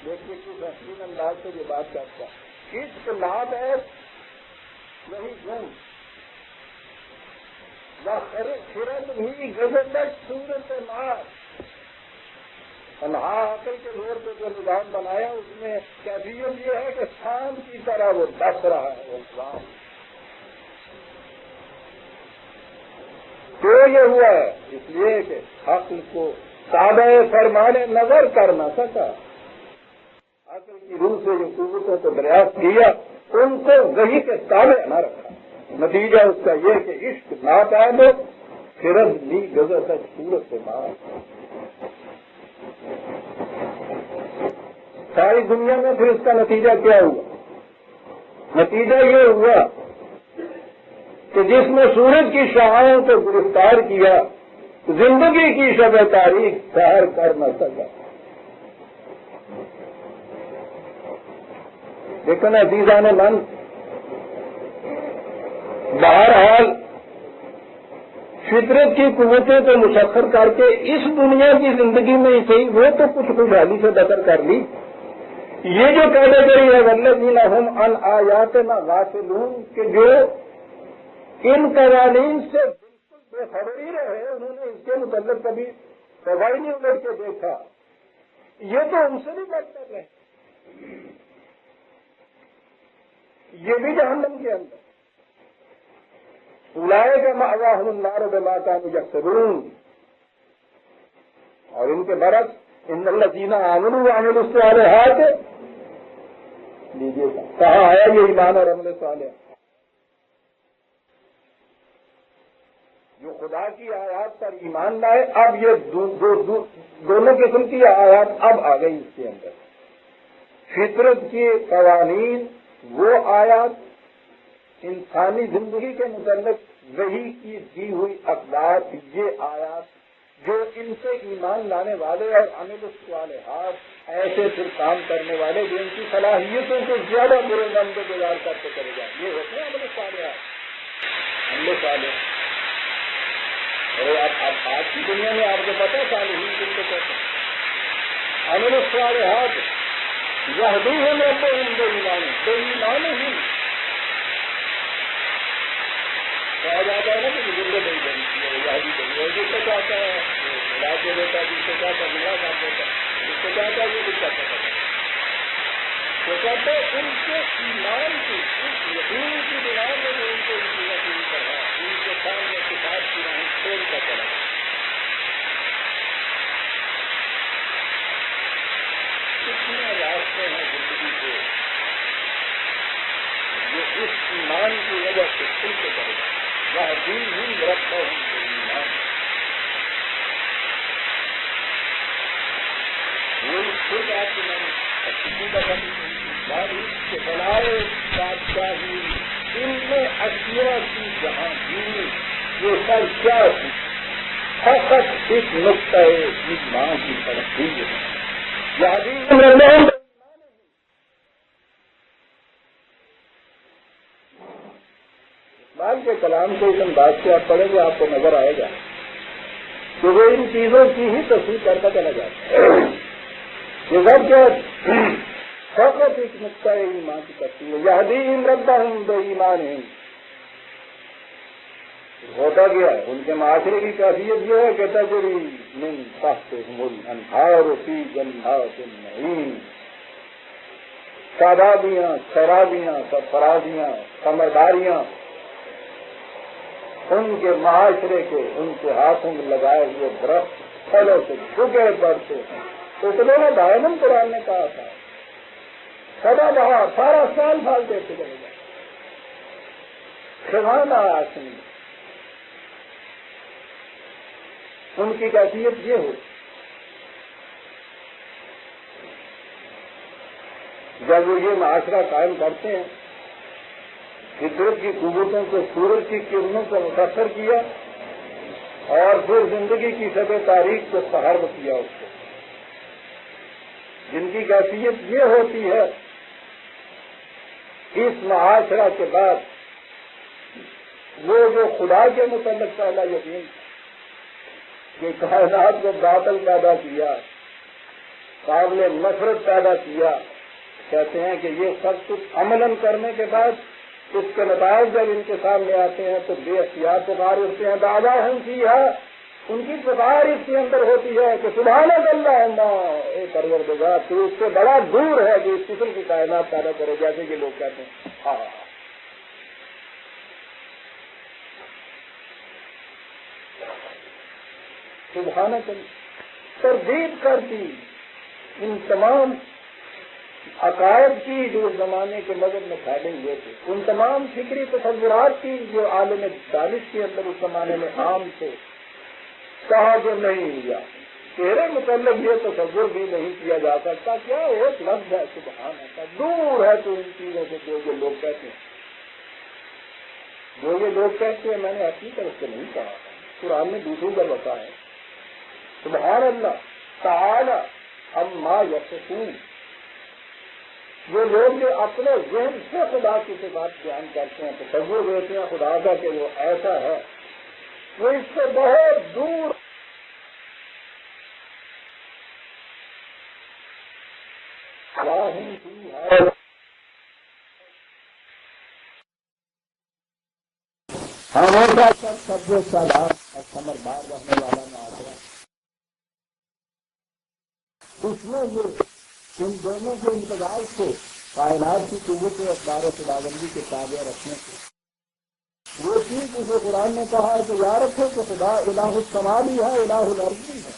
دیکھیے کس حسین انداز سے یہ بات کرتا ہے. اس لاب ہے وہی گم خرد ہی گزندش صورت مار. انہا عقل کے زور پہ جو نظام بنایا اس میں کیفیت یہ ہے کہ شام کی طرح وہ ڈس رہا ہے وہ نظام. تو یہ ہوا ہے اس لیے کہ عقل کو تابع فرمانے نظر کر نہ سکا. عقل کی روح سے جو قوتوں کو دریافت کیا ان کو وہی کے تابع نہ رکھا. نتیجہ اس کا یہ کہ عشق ناپائب خرد لی گزر تک صورت سے مار. ساری دنیا میں پھر اس کا نتیجہ کیا ہوا؟ نتیجہ یہ ہوا کہ جس نے سورج کی شعاعوں کو گرفتار کیا زندگی کی شب تاریخ سیر کر نہ سکا. لیکن عزیزان من بہرحال فطرت کی قوتیں تو مسخر کر کے اس دنیا کی زندگی میں ہی صحیح وہ تو کچھ خوشحالی سے بسر کر لی. یہ جو کیٹیگری ہے والذین ہم عن آیاتنا غافلون کہ جو ان قوانین سے بالکل بے خبری رہے انہوں نے اس کے متعلق کبھی سوال نہیں اگڑ کے دیکھا یہ تو ان سے بھی بدتر رہے. یہ بھی جہنم کے اندر اولئک مأواہم النار بما کانوا یکسبون. اور ان کے برعکس ان الذین آمنوا وعملوا الصالحات لیجیے کہاں آیا یہ ایمان اور عمل صالح جو خدا کی آیات پر ایمان لائے. اب یہ دونوں قسم کی آیات اب آ گئی اس کے اندر. فطرت کے قوانین وہ آیات انسانی زندگی کے متعلق وحی کی دی ہوئی اقدار یہ آیات جو ان سے ایمان لانے والے اور عمل الصالحات ایسے پھر کام کرنے والے جو ان کی صلاحیتوں کو زیادہ برے نام کو گزار کرتے چلے جائیں یہ ہوتے ہیں عمل الصالحات. عمل صالح اب آج کی دنیا میں آپ کو پتا صالحین کن کو کہتے ہیں عمل الصالحات یہدیہم ربہم بایمانہم کہا جاتا ہے نا کہ بزرگ نہیں بنتی ہے یہودی بنی ہے جس سے چاہتا ہے راجیہ دیتا جس سے چاہتا ہے ملا کام دیتا جس سے چاہتا ہے یہ کچھ چاہتا ہے تو کہتے ہیں ان کے ایمان کی اس یقین کی بنا میں جو ان کو ان کی یقین کر رہا ہے ان کے سامنے کتاب کی راہ چھوڑ کر چلا کتنے راستے ہیں زندگی کے جو اس ایمان کی وجہ سے کھل کے کرے گا. وہ دین ہی رکھتا ہوں ایمان وہ خود آپ کی میں کسی دفعہ کہ بلائے بادشاہی ان میں اشیاء کی جہاں یہ سر کیا تھی فقط اس نقطۂ ایمان کی ترقی ہے. اقبال کے کلام سے اس انداز سے آپ پڑھیں گے آپ کو نظر آئے گا کہ وہ ان چیزوں کی ہی تصویر کرتا چلا جاتا ہے. یہ سب کیا فقط ایک نقطۂ ایمان کی تصویر ہے. یہدیہم ربہم بایمانہم. ہوتا گیا ہے ان کے معاشرے کی کیفیت یہ ہے کہ تجری من تحتہم الانہار فی جنات النعیم. شادابیاں، شرابیاں، سرفرازیاں، سمرداریاں ان کے معاشرے کے ان کے ہاتھوں میں لگائے ہوئے درخت پھلوں سے جھکے پڑتے ہیں. تو اس لیے دائمن قرآن نے کہا تھا سدا بہار سارا سال پھال دیتے چلے گا. خزانہ آسمی ان کی کیفیت یہ ہو. جب وہ یہ معاشرہ قائم کرتے ہیں فطرت کی قوتوں کو سورج کی کرنوں کو متاثر کیا اور پھر زندگی کی شب تاریخ کو سحرب کیا اس کو، جن کی کیفیت یہ ہوتی ہے اس معاشرہ کے بعد وہ جو خدا کے متعلق پہلا یقین کہ کائنات کو باطل پیدا کیا، قابل نفرت پیدا کیا، کہتے ہیں کہ یہ سب کچھ عملاً کرنے کے بعد اس کے نتائج جب ان کے سامنے آتے ہیں تو بے اختیار پکار اٹھتے ہیں. دادا ہم کی ہے ان کی پکار اس کے اندر ہوتی ہے کہ سبحانک اللہم اے پروردگار تو اس سے بڑا دور ہے کہ اس قسم کی کائنات پیدا کرے جیسے کہ لوگ کہتے ہیں. ہاں سبحانک تردید کر دی ان تمام عقائد کی جو زمانے کے مذہب میں پھیلے ہوئے تھے، ان تمام فکری تصورات کی جو عالم دانش کے اندر اس زمانے میں عام تھے. کہا جو نہیں لیا تیرے متعلق یہ تصور بھی نہیں کیا جا سکتا. کیا ایک لفظ ہے سبحان اللہ، دور ہے تو ان چیزوں سے جو لوگ کہتے ہیں. جو یہ لوگ کہتے ہیں میں نے اپنی طرف سے نہیں کہا. قرآن نے دوسری پر بتایا ہے سبحان اللہ تعالی عما یصفون. جو لوگ جو اپنے ذہن سے خدا کی بات بیان کرتے ہیں تصور دیتے ہیں خدا کا کہ وہ ایسا ہے، وہ اس سے بہت دور. ہمیشہ سب سے سادار اور سمردار رہنے والا نہ آتا. اس میں یہ ان دونوں کے انتظار سے کائنات کی قوت اقدار و خداوندی کے تابع رکھنے سے وہ چیز جسے قرآن نے کہا ہے کہ یاد رکھو کہ خدا الہ السما بھی ہے الہ الارض بھی ہے.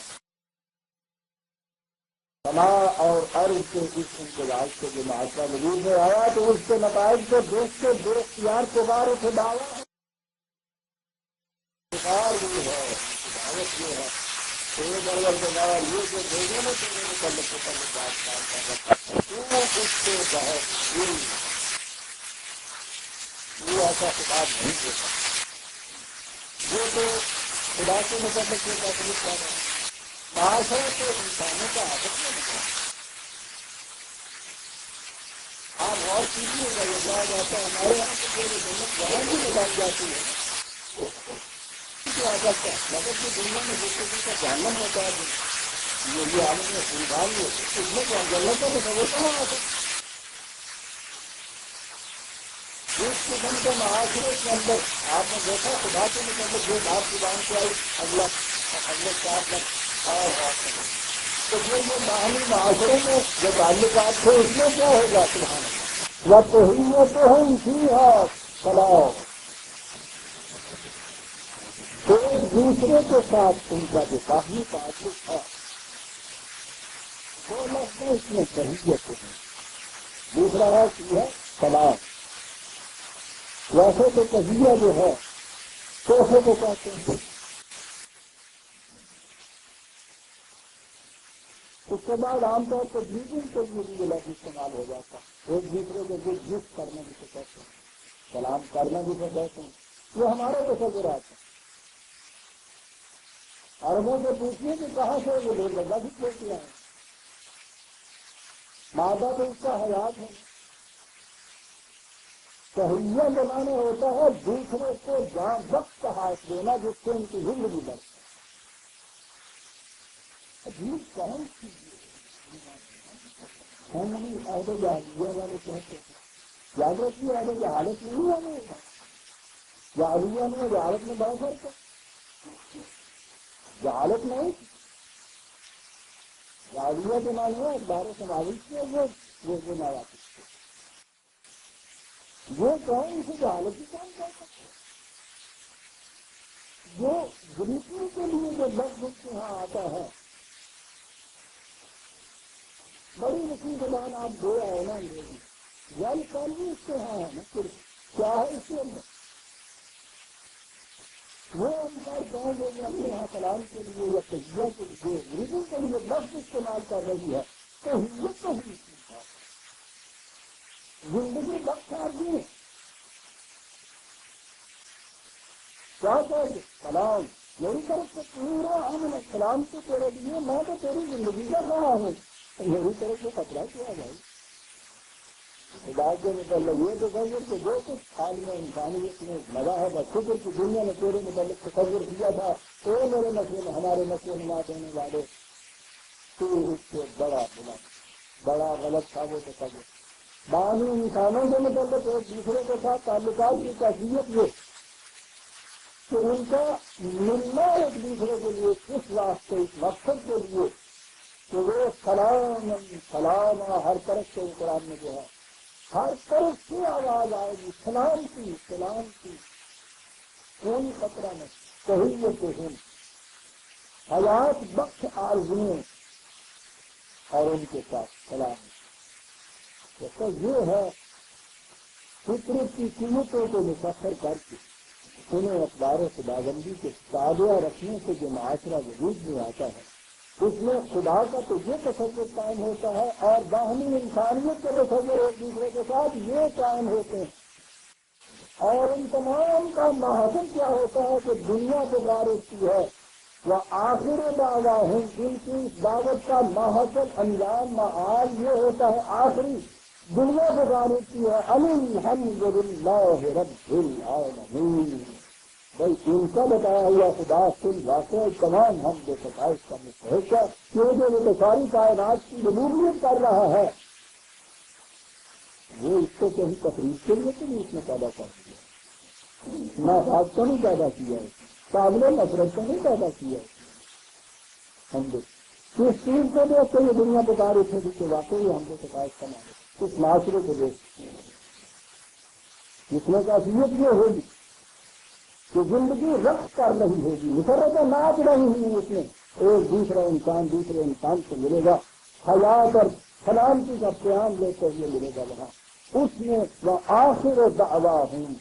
سما اور عرض کے اس انتظار سے جو معاشرہ وجود میں آیا تو اس کے نتائج کو دیکھ کے بے اختیار پکار اٹھے دعویٰ ہے پکار بھی ہے دعوت یہ ہے تیرے پروردگار یہ جو بھیجے نا تیرے متعلق بات کر رکھا تو اس سے بہت یہ ایسا خطاب نہیں دیتا. وہ تو خدا کے متعلق یہ تکلیف کر رہا ہے. معاشرہ تو انسانوں کا عادت میں ہوتا ہے. آپ غور کیجیے گا یہ کہا جاتا ہے ہمارے یہاں سے جو جنت وہاں بھی نکال جاتی ہے کیا کرتا ہے مگر کی دنیا میں جس کسی کا جاننا ہوتا ہے یہ عالم میں سنبھال ہو اس میں کیا جنت کا تصور کہاں آتا ہے. اس قسم کے معاشرے کے اندر آپ نے دیکھا خدا کے مطلب جو بات زبان سے آئی اگلے 4 لاکھ تو یہ باہمی معاشرے میں جو تعلقات تھے اس میں کیا ہوگا سبحان اللہ یا تو ہی یہ تو ہم تھی ہے چلاؤ تو ایک دوسرے کے ساتھ ان کا جو باہمی تعلق ہے وہ لفظ اس میں صحیح ہے. دوسرا ہے کہ ہے سلام. ویسے تو تجزیہ جو ہے توحفے کو کہتے ہیں. اس کے بعد عام طور پر گریٹنگ کے لیے بھی لفظ استعمال ہو جاتا ہے. ایک دوسرے کو گفٹ گفٹ کرنے بھی تو کہتے ہیں سلام کرنے بھی تو کہتے ہیں. یہ ہمارے تصورات ہیں. عربوں سے پوچھیے کہ کہاں سے وہ لوگ لگا بھی لیتے ہیں مادہ تو اس کا حیات ہے. تہیا بنانا ہوتا ہے دوسرے کو جان بخش کا ہاتھ دینا جس سے ان کی زندگی بڑھ. عجیب کام ہم عہد جاہلیہ والے کہتے ہیں. یاد رکھیے عہد جہالت نہیں آنے گا. جاہلیہ میں جہالت میں بڑا فرق ہے. جہالت نہیں جاہلیہ کے معنی ہے بارہ سماوی کیا وہ ناراض وہ کون سے جہالت کی کام کر سکتے جو گریفی کے لیے جو لفظ اس کے یہاں آتا ہے بڑی نسل زبان آپ دو آئے نا انگریزی یعنی کالمی اس کے یہاں ہے نا پھر کیا ہے اس کے اندر وہ انسان کہیں گے کہ اپنے یہاں کلام کے لیے یا تجزیہ کے لیے گریفی کے لیے لفظ استعمال کر رہی ہے تو ہندوت تو ہی زندگی بخش آدمی ہے. کیا کہتے کلام میری طرف سے پورا امن کلام سے تیرے لیے میں تو تیری زندگی کر رہا ہوں میری طرف سے خطرہ کیا جائے ہدایت کے متعلق یہ تصور کہ جو کچھ عالم انسانیت میں لگا ہے بس شکر کی دنیا نے تیرے متعلق تصور کیا تھا تو میرے نسل میں ہمارے نسل میں نہ دینے والے تو اس سے بڑا غلط تھا وہ تصور. باہمی انسانوں کے متعلق ایک دوسرے کے ساتھ تعلقات کی کیفیت یہ کہ ان کا ملنا ایک دوسرے کے لیے اس واسطے اس مقصد کے لیے کہ وہ سلام ہر طرف سے قرآن میں جو ہے ہر طرف سے آواز آئے گی سلام کی کوئی خطرہ نہیں صحیح ہوں حیات بخش آرزویں اور ان کے ساتھ سلام. تو یہ ہے فطرت کی قیمتوں کو مسخر کر کے انہیں اخبار و خداوندی کے تابع رکھنے سے جو معاشرہ وجود میں آتا ہے اس میں خدا کا تو یہ تصور قائم ہوتا ہے اور باہمی انسانیت کے تصور ایک دوسرے کے ساتھ یہ قائم ہوتے ہیں. اور ان تمام کا محاصل کیا ہوتا ہے کہ دنیا پکار ہوتی ہے وہ آخر دعواہم ان کی دعوت کا محاصل انجام معال یہ ہوتا ہے آخری دنیا پکار ہوتی ہے الحمدللہ رب العالمین. بھائی ان کا بتایا ہوا خدا کل واقع تمام ہم جو ستائش کا مستحق ہے کیونکہ وہ تو ساری کائنات کی ربوبیت کر رہا ہے وہ اس کو کہیں تقریب کے لیے تو نہیں اس نے پیدا کر دیا نہ بات کو نہیں پیدا کیا ہے قابل نفرت کو نہیں پیدا کیا ہے. ہم دیکھ اس چیز کو دیکھ کے یہ دنیا پکار اٹھے گی کہ واقعی ہم کو ستائش کا مالک اس معاشرے کو دیکھ جس میں کیفیت یہ ہوگی کہ زندگی رقص کر رہی ہوگی مسرت ناچ رہی ہوئی اس میں ایک دوسرا انسان دوسرے انسان سے ملے گا حیات اور سلامتی کا پیام لیتے ہوئے ملے گا وہاں اس میں وہ آخر دعواہم ان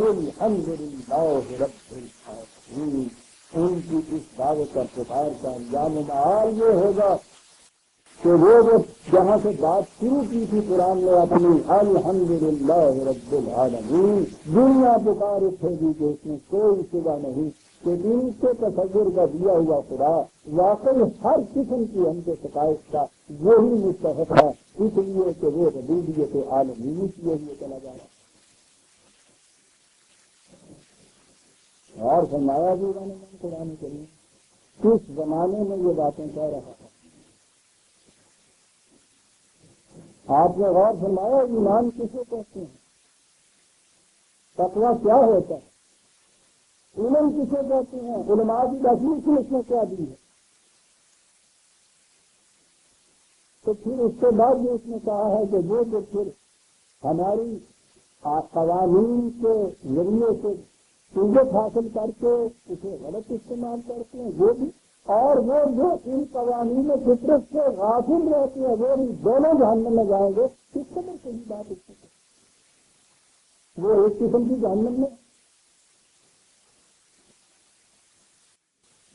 الحمدللہ رب العالمین. ان کی اس دعوت کا پکار کا انجام معال یہ ہوگا کہ وہ جہاں سے بات شروع کی تھی قرآن نے اپنی الحمدللہ رب العالمین دنیا پکار اٹھے گی کہ اس میں کوئی سوا نہیں کہ ان کے تصور کا دیا ہوا خدا واقعی ہر قسم کی ہم کے ستائش کا وہی مستحق ہے اس لیے کہ وہ ربوبیت عالمینی کیے ہوئے چلا جا رہا ہے. اور فرمایا بھی انہوں نے قرآن کریم کس زمانے میں یہ باتیں کہہ رہا ہے. آپ نے غور فرمایا ایمان کسے کہتے ہیں تقویٰ کیا ہوتا ہے علم کسے کہتے ہیں علماء کی تفصیل کی اس نے کیا دی ہے. تو پھر اس کے بعد یہ اس نے کہا ہے کہ وہ جو پھر ہماری قوانین کے ذریعے سے قوت حاصل کر کے اسے غلط استعمال کرتے ہیں وہ بھی اور وہ جو ان قوانین فطرت سے غافل رہتے ہیں وہ بھی دونوں جہنم میں جائیں گے. کس قدر صحیح بات اس سے وہ ایک قسم کی جہنم میں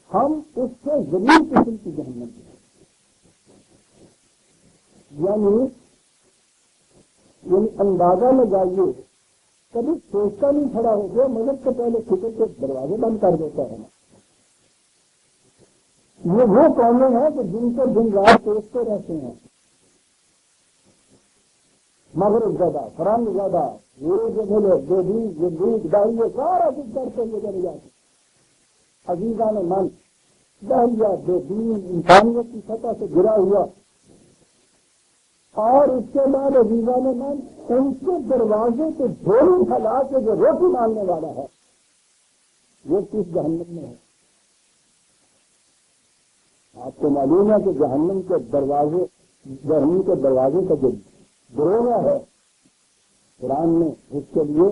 ہم اس سے ضرور قسم کی جہنم میں یعنی اندازہ لگائیے کبھی سوچتا نہیں کھڑا ہو گیا مگر سے پہلے فکر کے دروازے بند کر دیتا ہے نا. یہ وہ قومیں ہیں کہ جن کو دن رات سوچتے رہتے ہیں مغرب زدہ، فرنگ زدہ، یہ جو ملے جو بیج جو بیج دہیے سارا کچھ کرتے ہوئے چلے جاتے. عزیزان من، دہیا بے دین انسانیت کی سطح سے گرا ہوا، اور اس کے بعد عزیزان من ان کے دروازے کے جھولی پھیلا کے جو روٹی مانگنے والا ہے وہ کس جہنم میں ہے؟ آپ کو معلوم ہے کہ جہنم کے دروازے، جہنم کے دروازے کا جو گروہ ہے، قرآن نے اس کے لیے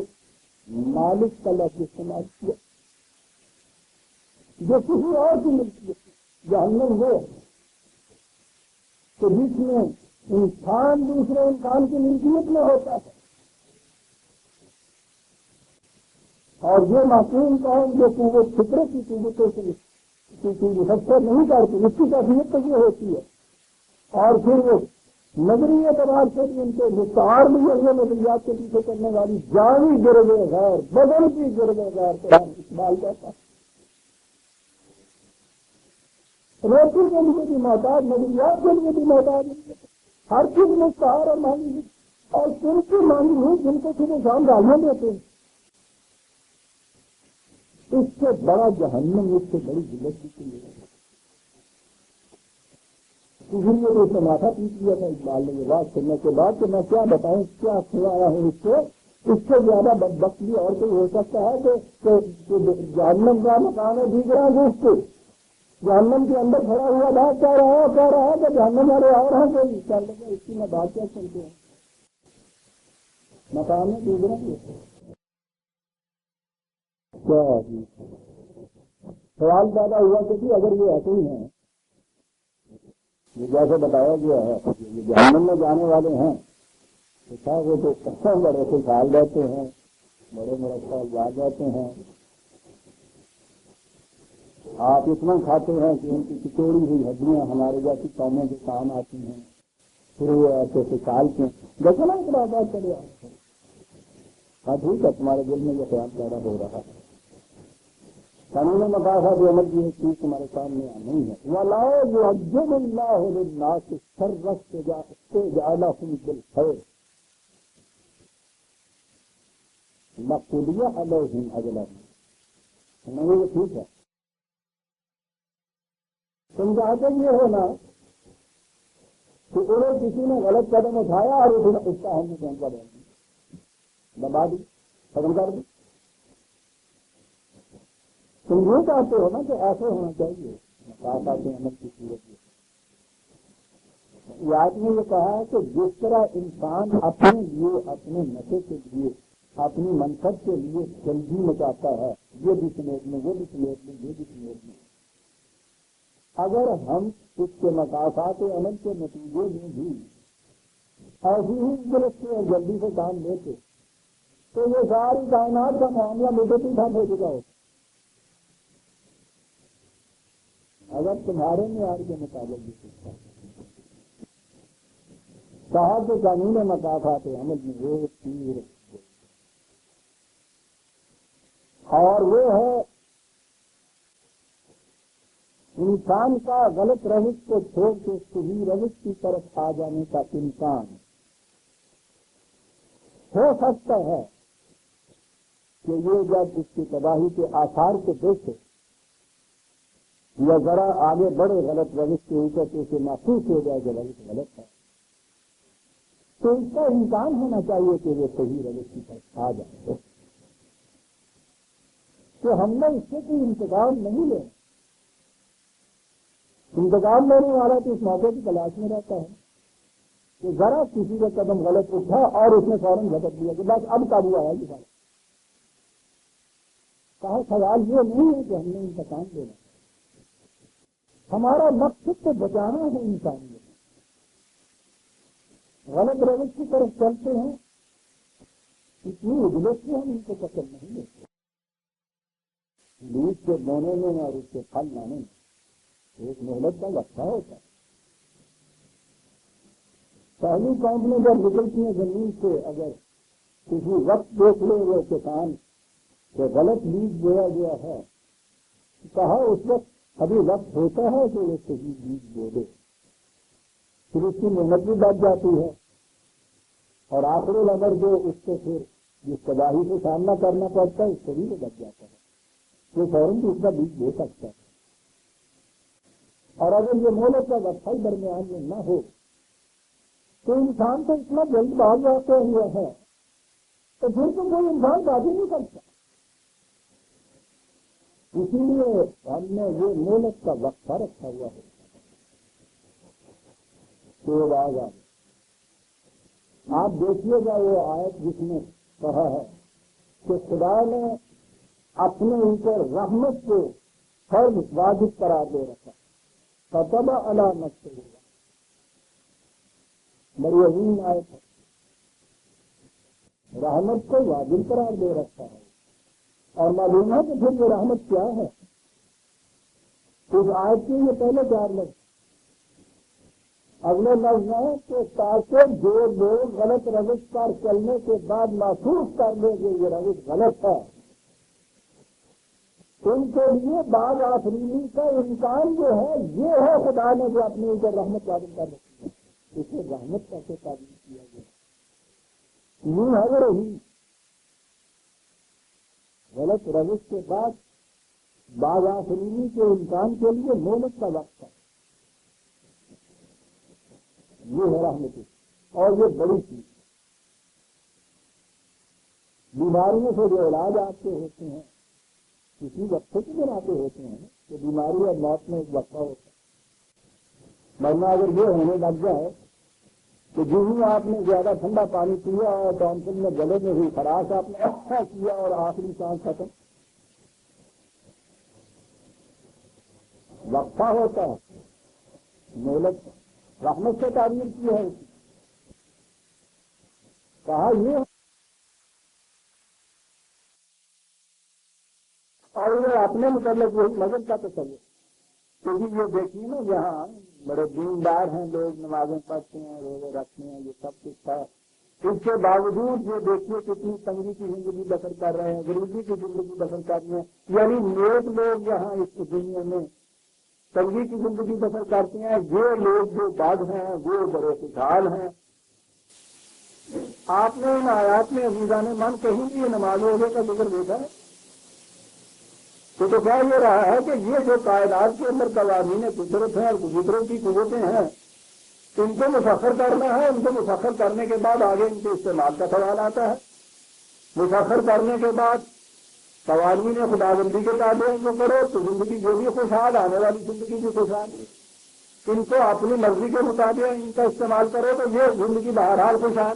مالک کا لفظ استعمال کیا جو کسی اور کی ملتی ہے. جہنم وہ کہ جس میں انسان دوسرے انسان کی ملکیت میں ہوتا ہے، اور یہ معصوم قوم جو قوت فطرت کی قوتوں سے مسفر نہیں کرتی، اس کی کیفیت تو یہ ہوتی ہے. اور پھر وہ نظری اعتبار سے بھی ان کے مستعار بھی ہوئے نظریات کے پیچھے کرنے والی جانی جرم غیر، بدن کی جرم غیر کو استعمال کرتا ہے. روٹی کے لیے بھی محتاج، نظریات کے لیے بھی محتاج، ہر چیز مستعار اور مانگی، اور ان کی مانگی ہوئی جن کو صبح شام گالیاں دیتے ہیں. اس سے بڑا جہنم، اس سے بڑی ذلت کی چیز ہے. اسی لیے تو اس نے ماتھا پیٹ لیا تھا اقبال نے یہ بات سننے کے بعد کہ میں کیا بتاؤں، کیا کھلایا ہوں اس سے زیادہ بدبختی اور کوئی ہو سکتا ہے کہ جہنم کا مکان ہے دیگر دوست کو جہنم کے اندر کھڑا ہوا بات کہہ رہا ہے کہ جہنم والے آ رہے ہیں کوئی چل رہے اس کی میں بات کیا سنتے ہیں. مکان ہے دیگر کیا سوال پیدا ہوا کہ اگر یہ ایسے ہی ہیں، یہ جیسے بتایا گیا ہے یہ جہنم میں جانے والے ہیں، تو کیا وہ تو بڑے خوشحال رہتے ہیں، بڑے مرتب یاد رہتے ہیں. آپ اتنا کھاتے ہیں کہ ان کی چچوڑی ہوئی ہڈیاں ہمارے جیسی قوموں کے کام آتی ہیں، پھر وہ ایسے سالتے ہیں. دیکھو نا اتنا بات چلے آپ. ہاں ٹھیک ہے، تمہارے دل میں یہ خیال پیدا ہو رہا ہے. قانون مقاصد عمل کی ایک چیز تمہارے سامنے نہیں ہے. وَلَا يُعَجِّلُ اللَّهُ لِلنَّاسِ الشَّرَّ اسْتِعْجَالَهُم بِالْخَيْرِ لَقُضِيَ عَلَيْهِمْ أَجَلُهُمْ. سمجھے یہ ٹھیک ہے؟ تم چاہتے یہ ہونا کہ انہیں کسی نے غلط قدم اٹھایا اور اس کا ہم نے پڑ دبا دی، ختم کر دی. تم یہ چاہتے ہو نا کہ ایسے ہونا چاہیے. مقاصد عمل کی صورت یہ آج نے یہ کہا ہے کہ جس طرح انسان اپنے لیے، اپنے نشے کے لیے، اپنی منصب کے لیے جلدی مچاتا ہے، یہ بھی سمیٹ میں، وہ بھی سمیٹ میں، یہ بھی سمیٹ میں، اگر ہم اس کے مقاصد عمل کے نتیجے میں بھی ایسی ہی درست اور جلدی سے کام لیتے تو یہ ساری کائنات کا معاملہ مدتی ختم ہو چکا ہوتا. اگر تمہارے معیار کے مطابق بھی سکتا کہا کہ قانون مقاصد عمل میں وہ چیز اور وہ ہے انسان کا غلط روش کو چھوڑ کے صحیح روش کی طرف آ جانے کا امکان ہو سکتا ہے کہ یہ جب اس کی تباہی کے آثار کو دیکھے یا ذرا آگے بڑے غلط روش کے اوپر تو اسے محسوس ہو جائے کہ روش غلط ہے، تو اس کا امکان ہونا چاہیے کہ وہ صحیح روش کی طرف آ جائے. تو ہم نے اس سے کوئی انتظام نہیں لے. انتظام لینے والا تو اس موقع کی تلاش میں رہتا ہے کہ ذرا کسی کا قدم غلط اٹھا اور اس نے فوراً جھٹک دیا کہ بس اب قابو آیا یہ بات. کہا سوال یہ نہیں ہے کہ ہم نے انتقام لینا، ہمارا مقصد تو بچانا ہے انسانیت. غلط روش کی طرف چلتے ہیں، اتنی اجلت سے ہم ان کو پسند نہیں لیتے. بیج کے بونے میں اور اس کے پھل لانے میں ایک محنت کا لگتا ہوتا ہے. پہلی کمپنی جب نکلتی ہیں زمین سے، اگر کسی وقت دیکھ لے وہ کسان کہ غلط بیج بویا گیا ہے، کہا اس وقت ابھی وقت ہوتا ہے کہ وہ صحیح بیج بو دے، پھر اس کی محنت بھی بچ جاتی ہے اور آخر الامر جو اس سے پھر جس تباہی سے سامنا کرنا پڑتا ہے اس سے بھی وہ بچ جاتا ہے، وہ فوراً بھی اس کا بیج بو سکتا ہے۔ اور اگر یہ مہلت کا وقفہ ہی درمیان میں نہ ہو تو انسان تو اتنا جلد باز آتے ہوئے ہے تو پھر تو کوئی انسان بازی نہیں کرتا۔ اسی لیے ہم نے یہ مہلت کا وقفہ رکھا ہوا ہے تو باز آ آپ دیکھیے گا وہ آیت جس میں کہا ہے کہ خدا نے اپنے اوپر رحمت کو فرض واجب قرار دے رکھا، كتب على نفسه، بڑی عظیم آیت ہے، رحمت کو واجب قرار دے رکھا ہے۔ اور معلوم ہے کہ پھر یہ رحمت کیا ہے؟ اس آیت کے یہ پہلے 4 لفظ، اگلے لفظ ہے کہ تاکہ جو لوگ غلط روش پر چلنے کے بعد محسوس کر لیں کہ یہ روش غلط ہے، ان کے لیے بعض آفرینی کا امکان جو ہے یہ ہے خدا نے جو اپنے اوپر رحمت واجب کر رکھی ہے، اسے رحمت کیسے تعبیر کیا گیا؟ یوں ہے وہ رہی غلط روش کے بعد بعض آفرینی کے امکان کے لیے محنت کا وقت ہے، یہ ہے رحمت۔ اور یہ بڑی چیز، بیماریوں سے جو علاج آپ کے ہوتے ہیں کسی وقت سے بناتے ہوتے ہیں کہ بیماری اور موت میں ایک وقفہ ہوتا ہے، ورنہ اگر یہ ہونے لگ جائے کہ جو ہی آپ نے زیادہ ٹھنڈا پانی پیا اور ٹونسل میں گلے میں ہوئی خراش آپ نے اچھا کیا اور آخری سانس ختم، وقفہ ہوتا ہے، مہلت رحمت سے تعبیر کی ہے، کہا یہ اور انہیں اپنے متعلق وہی مذہب کا تصور، کیونکہ یہ دیکھیے نا یہاں بڑے دیندار ہیں لوگ، نمازیں پڑھتے ہیں، روزے رکھتے ہیں، یہ سب کچھ ہے، اس کے باوجود یہ دیکھیے کتنی تنگی کی زندگی بسر کر رہے ہیں، غریبی کی زندگی بسر کر رہے ہیں، یعنی نیک لوگ یہاں اس دنیا میں تنگی کی زندگی بسر کرتے ہیں، یہ لوگ جو بد ہیں وہ بڑے خوشحال ہیں۔ آپ نے ان آیات میں عزیزان من کہیں بھی یہ نماز روزے کا ذکر دیکھا ہے؟ تو کیا یہ رہا ہے کہ یہ جو کائنات کے اندر قوانین قدرت ہیں اور قدرت کی قوتیں ہیں ان کو مسخر کرنا ہے، ان کو مسخر کرنے کے بعد آگے ان کے استعمال کا سوال آتا ہے، مسخر کرنے کے بعد قوانین خدا بندی کے تابع ان کو کرو تو زندگی جو بھی خوشحال، آنے والی زندگی بھی خوشحال، ان کو اپنی مرضی کے مطابق ان کا استعمال کرو تو یہ زندگی بہرحال خوشحال،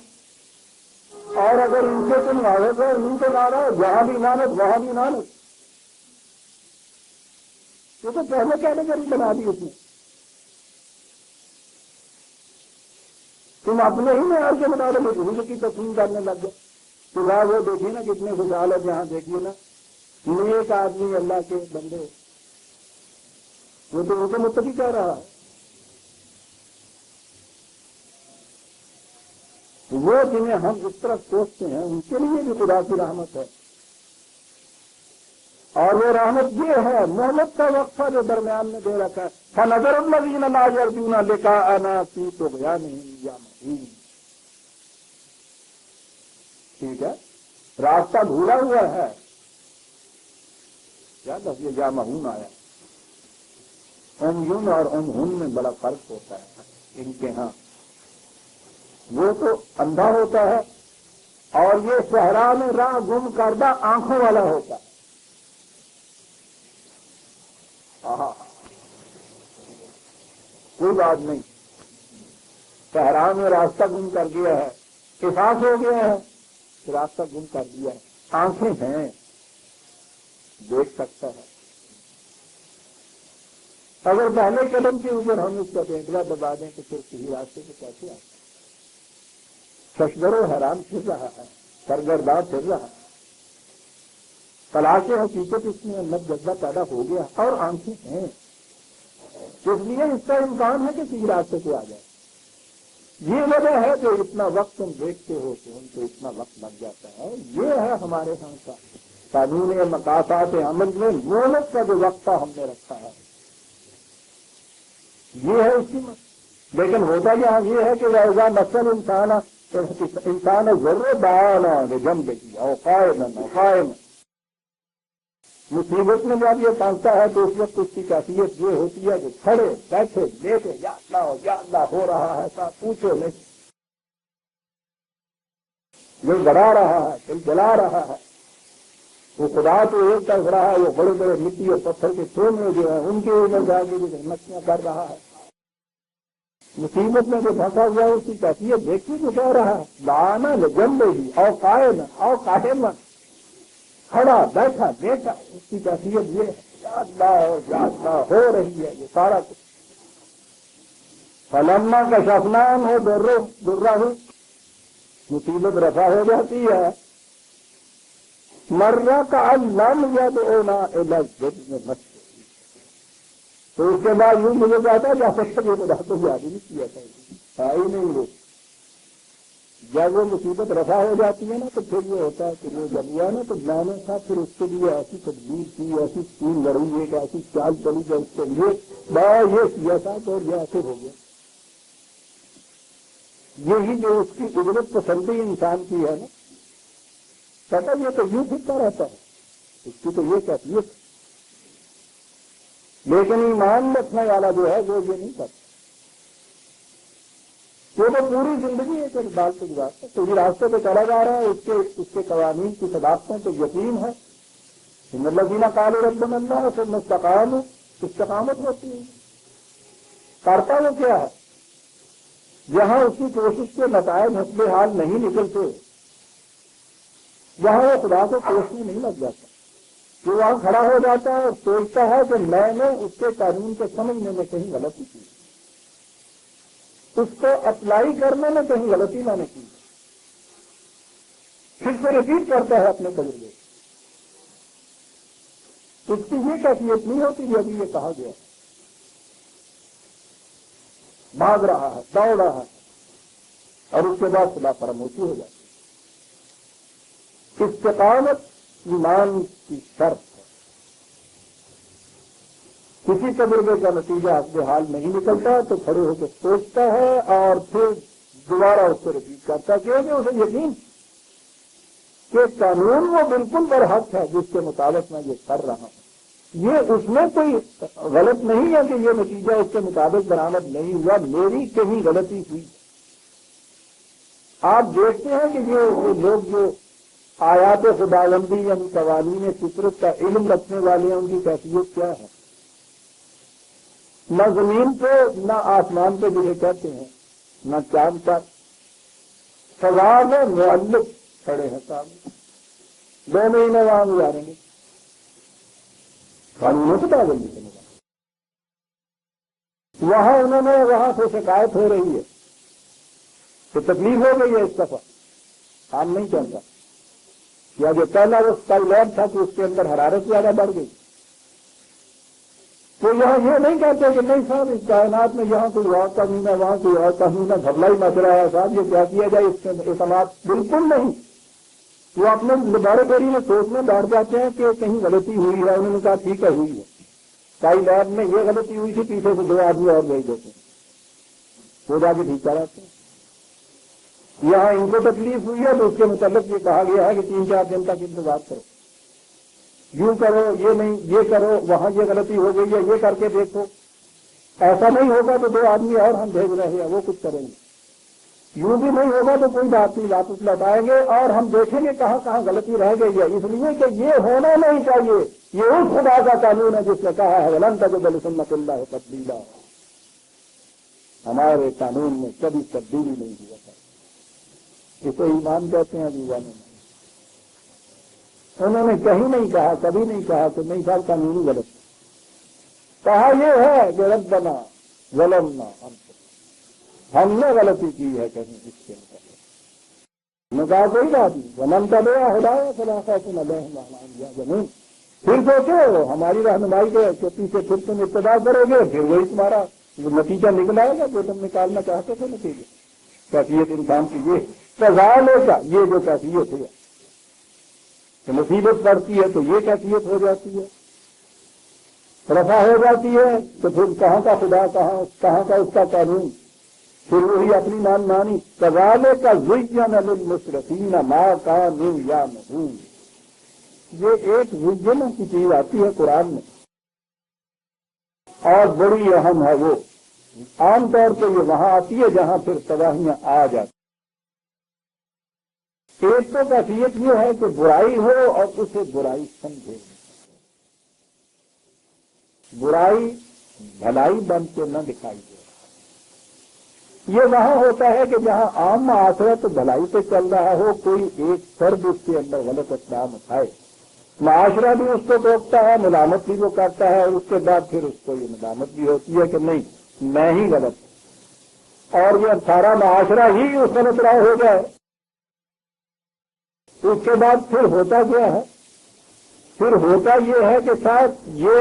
اور اگر ان سے تم ناراض ہو ان کو ناراض، جہاں بھی مانت وہاں بھی مانت، یہ تو پہلے کیٹیگری بنا دی اس نے، تم اپنے ہی معیار کے مطابق حضور کی تسلیم کرنے لگ گئے۔ تو وہ دیکھیے نا کتنے خوشحال ہے، جہاں دیکھیے نا نیک آدمی اللہ کے بندے، وہ تو ان کو متقی کہہ رہا ہے، وہ جنہیں ہم اس طرح سوچتے ہیں ان کے لیے بھی خدا کی رحمت ہے، اور وہ رحمت یہ ہے مہلت کا وقفہ جو درمیان میں دے رکھا ہے، فَنَظَرُ الَّذِينَ لَا يَرْجُونَ لِقَاءَنَا فِي طُغْيَانِهِمْ يَعْمَهُونَ، ٹھیک ہے، راستہ بھولا ہوا ہے، کیا بس یہ یامہون آیا، یون اور ہن میں بڑا فرق ہوتا ہے ان کے ہاں، وہ تو اندھا ہوتا ہے اور یہ صحرا میں راہ گم کردہ آنکھوں والا ہوتا ہے۔ کوئی بات نہیں، صحرا میں راستہ گم کر دیا ہے، احساس ہو گیا ہے کہ راستہ گم کر دیا ہے، آنکھیں ہیں، دیکھ سکتا ہے، اگر پہلے قدم کے اوپر ہم اس کا بیٹلا دبا دیں تو پھر کسی راستے سے کیسے آئے؟ ششدر و حیران پھر رہا ہے، سرگرداں پھر رہا ہے، تلاش حقیقت اس میں اندر جذبہ پیدا ہو گیا اور آنکھیں ہیں، اس لیے اس کا امکان ہے کہ کسی راستے سے آ جائے۔ یہ وجہ ہے جو اتنا وقت تم دیکھتے ہو کہ ان کو اتنا وقت لگ جاتا ہے، یہ ہے ہمارے ہاں کا قانون مقاصد عمل میں مہلت کا جو وقفہ ہم نے رکھا ہے، یہ ہے اس کی لیکن ہوتا یہاں یہ ہے کہ ویزا مسل انسان تو انسان ضرور دانا جنب کیا اور قائم مصیبت میں جب یہ پہنچتا ہے تو اس وقت اس کی کیفیت یہ ہوتی ہے کہ کھڑے بیٹھے لیٹے یا اللہ ہو رہا ہے صاحب پوچھو نہیں، جو گڑا رہا ہے کوئی جلا رہا ہے، وہ خدا تو ایک طرف رہا ہے، وہ بڑے بڑے مٹی اور پتھر کے سونے جو ہیں ان کے اوپر جا کے مچھلیاں کر رہا ہے، مصیبت میں جو پھنسا ہوا ہے اس کی کیفیت دیکھیے جو کہہ رہا ہے لانا جنب ہی اور قائم کھڑا بیٹھا بیٹھا اس کی کیفیت یہ یاد ہو رہی ہے یہ سارا کچھ فلما کا شفنان ہو درہ مصیبت رفع ہو جاتی ہے، مرہ کا علم یا تو اونا مت تو اس کے بعد یوں مجھے کہتا ہے جا سکتا کہ خدا تو یاد ہی نہیں کیا تھا ہی نہیں وہ جب وہ مصیبت رفع ہو جاتی ہے نا تو پھر یہ ہوتا ہے کہ وہ جب ہوا نا تو میں نے تھا پھر اس کے لیے ایسی تدبیر کی ایسی اسکیم لڑی ایک ایسی چال چلی کہ اس کے لیے بڑا یہ کیا تھا تو یہ ایسے ہو گیا، یہی جو اس کی قدرت پسندی انسان کی ہے نا کہتا یہ تو یوں پھرتا رہتا ہے، اس کی تو یہ کیفیت، لیکن ایمان رکھنے والا جو ہے وہ یہ نہیں کرتا، وہ تو پوری زندگی ایک اقبال سے گزارتا ہے، تو راستے پہ چلا جا رہا ہے، اس کے قوانین کی صداقتیں تو یقین ہے، الذین قالوا ربنا اللہ ثم استقاموا، استقامت ہوتی ہے، کرتا وہ کیا ہے، جہاں اس کی کوشش کے نتائج حسب حال نہیں نکلتے وہاں وہ خدا کو کوشنے نہیں لگ جاتا، وہ وہاں کھڑا ہو جاتا ہے اور سوچتا ہے کہ میں نے اس کے قانون کو سمجھنے میں کہیں غلطی کی، اس کو اپلائی کرنے میں کہیں غلطی میں نے کی، پھر سے ریپیٹ کرتا ہے اپنے تجربے، اس کی یہ کیفیت نہیں ہوتی جو ابھی یہ کہا گیا، بھاگ رہا ہے دوڑ رہا ہے اور اس کے بعد خدا فراموشی ہو جاتی ہے۔ استقامت ایمان کی شرط ہے، کسی تجربے کا نتیجہ حسب حال نہیں نکلتا تو کھڑے ہو کے سوچتا ہے اور پھر دوبارہ اس کو ریپیٹ کرتا ہے کیونکہ اسے یقین کہ قانون وہ بالکل برحق ہے جس کے مطابق میں یہ کر رہا ہوں، یہ اس میں کوئی غلط نہیں ہے کہ یہ نتیجہ اس کے مطابق برآمد نہیں ہوا، میری کہیں غلطی ہوئی۔ آپ دیکھتے ہیں کہ یہ لوگ جو آیات خداوندی یعنی قوانین فطرت کا علم رکھنے والے ہیں ان کی کیفیت کیا ہے، نہ زمین پہ نہ آسمان پہ جسے کہتے ہیں نہ چاند پر، سزا میں معلق کھڑے ہیں سامنے، 2 مہینے وہاں گزاریں گے قانون خداوندی کے مطابق، وہاں انہوں نے وہاں سے شکایت ہو رہی ہے تو تکلیف ہو گئی ہے، اس دفعہ کام نہیں چلتا، یا جو پہلا وہ اسکائی لیب تھا کہ اس کے اندر حرارت زیادہ بڑھ گئی، تو یہاں یہ نہیں کہتے کہ نہیں صاحب اس کائنات میں یہاں کوئی اور قانون ہے وہاں کوئی اور قانون ہے، گھبلا ہی مچ رہا ہے صاحب یہ کیا کیا جائے، اس کے اعتماد بالکل نہیں، وہ اپنے لیبارٹری میں سوچنے بیٹھ جاتے ہیں کہ کہیں غلطی ہوئی ہے، انہوں نے کہا ٹھیک ہے ہوئی ہے، اسکائی لیب میں یہ غلطی ہوئی تھی، پیچھے سے 2 آدمی اور بھیج دیتے ہیں، وہ جا کے ٹھیک کراتے ہیں، یہاں ان کو تکلیف ہوئی ہے تو اس کے متعلق یہ کہا گیا ہے کہ 3-4 دن تک انتظار کرو، یوں کرو یہ نہیں یہ کرو، وہاں یہ غلطی ہو گئی ہے یہ کر کے دیکھو، ایسا نہیں ہوگا تو 2 آدمی اور ہم بھیج رہے ہیں وہ کچھ کریں گے، یوں بھی نہیں ہوگا تو کوئی بات نہیں واپس لوٹائیں گے اور ہم دیکھیں گے کہاں کہاں غلطی رہ گئی ہے، اس لیے کہ یہ ہونا نہیں چاہیے، یہ اس خدا کا قانون ہے جس نے کہا ہے وَلَن تَجِدَ لِسُنَّتِ اللَّهِ تَبْدِيلًا، ہمارے قانون میں کبھی تبدیلی نہیں ہوا تھا، اسے ایمان کہتے ہیں دیوانوں میں، انہوں نے کہیں نہیں کہا کبھی نہیں کہا کہ نہیں صاحب قانونی غلط، کہا یہ ہے کہ ربنا ظلمنا ہم نے غلطی کی ہے کہیں اس کے مطابق، نے کہا کوئی بات نہیں ومن تبع ہدایہ فلا خوف علیہم ولا هم يحزنون، پھر سوچو ہماری رہنمائی کے پیچھے پھر تم ابتدا کرو گے پھر وہی تمہارا نتیجہ نکل آئے گا جو تم نکالنا چاہتے تھے نتیجے، کیفیت انسان کی یہ سزا کا یہ جو کیفیت ہے کہ مصیبت پڑتی ہے تو یہ کیفیت ہو جاتی ہے، رفع ہو جاتی ہے تو پھر کہاں کا خدا کہاں کا اس کا قانون، پھر وہی اپنی مان مانی کذالک زین للمسرفین ما کانوا یعملون. یہ ایک زین کی چیز آتی ہے قرآن میں اور بڑی اہم ہے. وہ عام طور پہ یہ وہاں آتی ہے جہاں پھر تباہیاں آ جاتی. ایک تو کیفیت یہ ہے کہ برائی ہو اور اسے برائی سمجھے. برائی بھلائی بن کے نہ دکھائی دے. یہ وہاں ہوتا ہے کہ جہاں عام معاشرہ تو بھلائی سے چل رہا ہو، کوئی ایک فرد اس کے اندر غلط اقدام اٹھائے، معاشرہ بھی اس کو روکتا ہے، ملامت بھی وہ کرتا ہے، اور اس کے بعد پھر اس کو یہ ملامت بھی ہوتی ہے کہ نہیں میں ہی غلط ہوں، اور یہ سارا معاشرہ ہی اس غلط راہ ہو جائے. اس کے بعد پھر ہوتا کیا ہے؟ پھر ہوتا یہ ہے کہ شاید یہ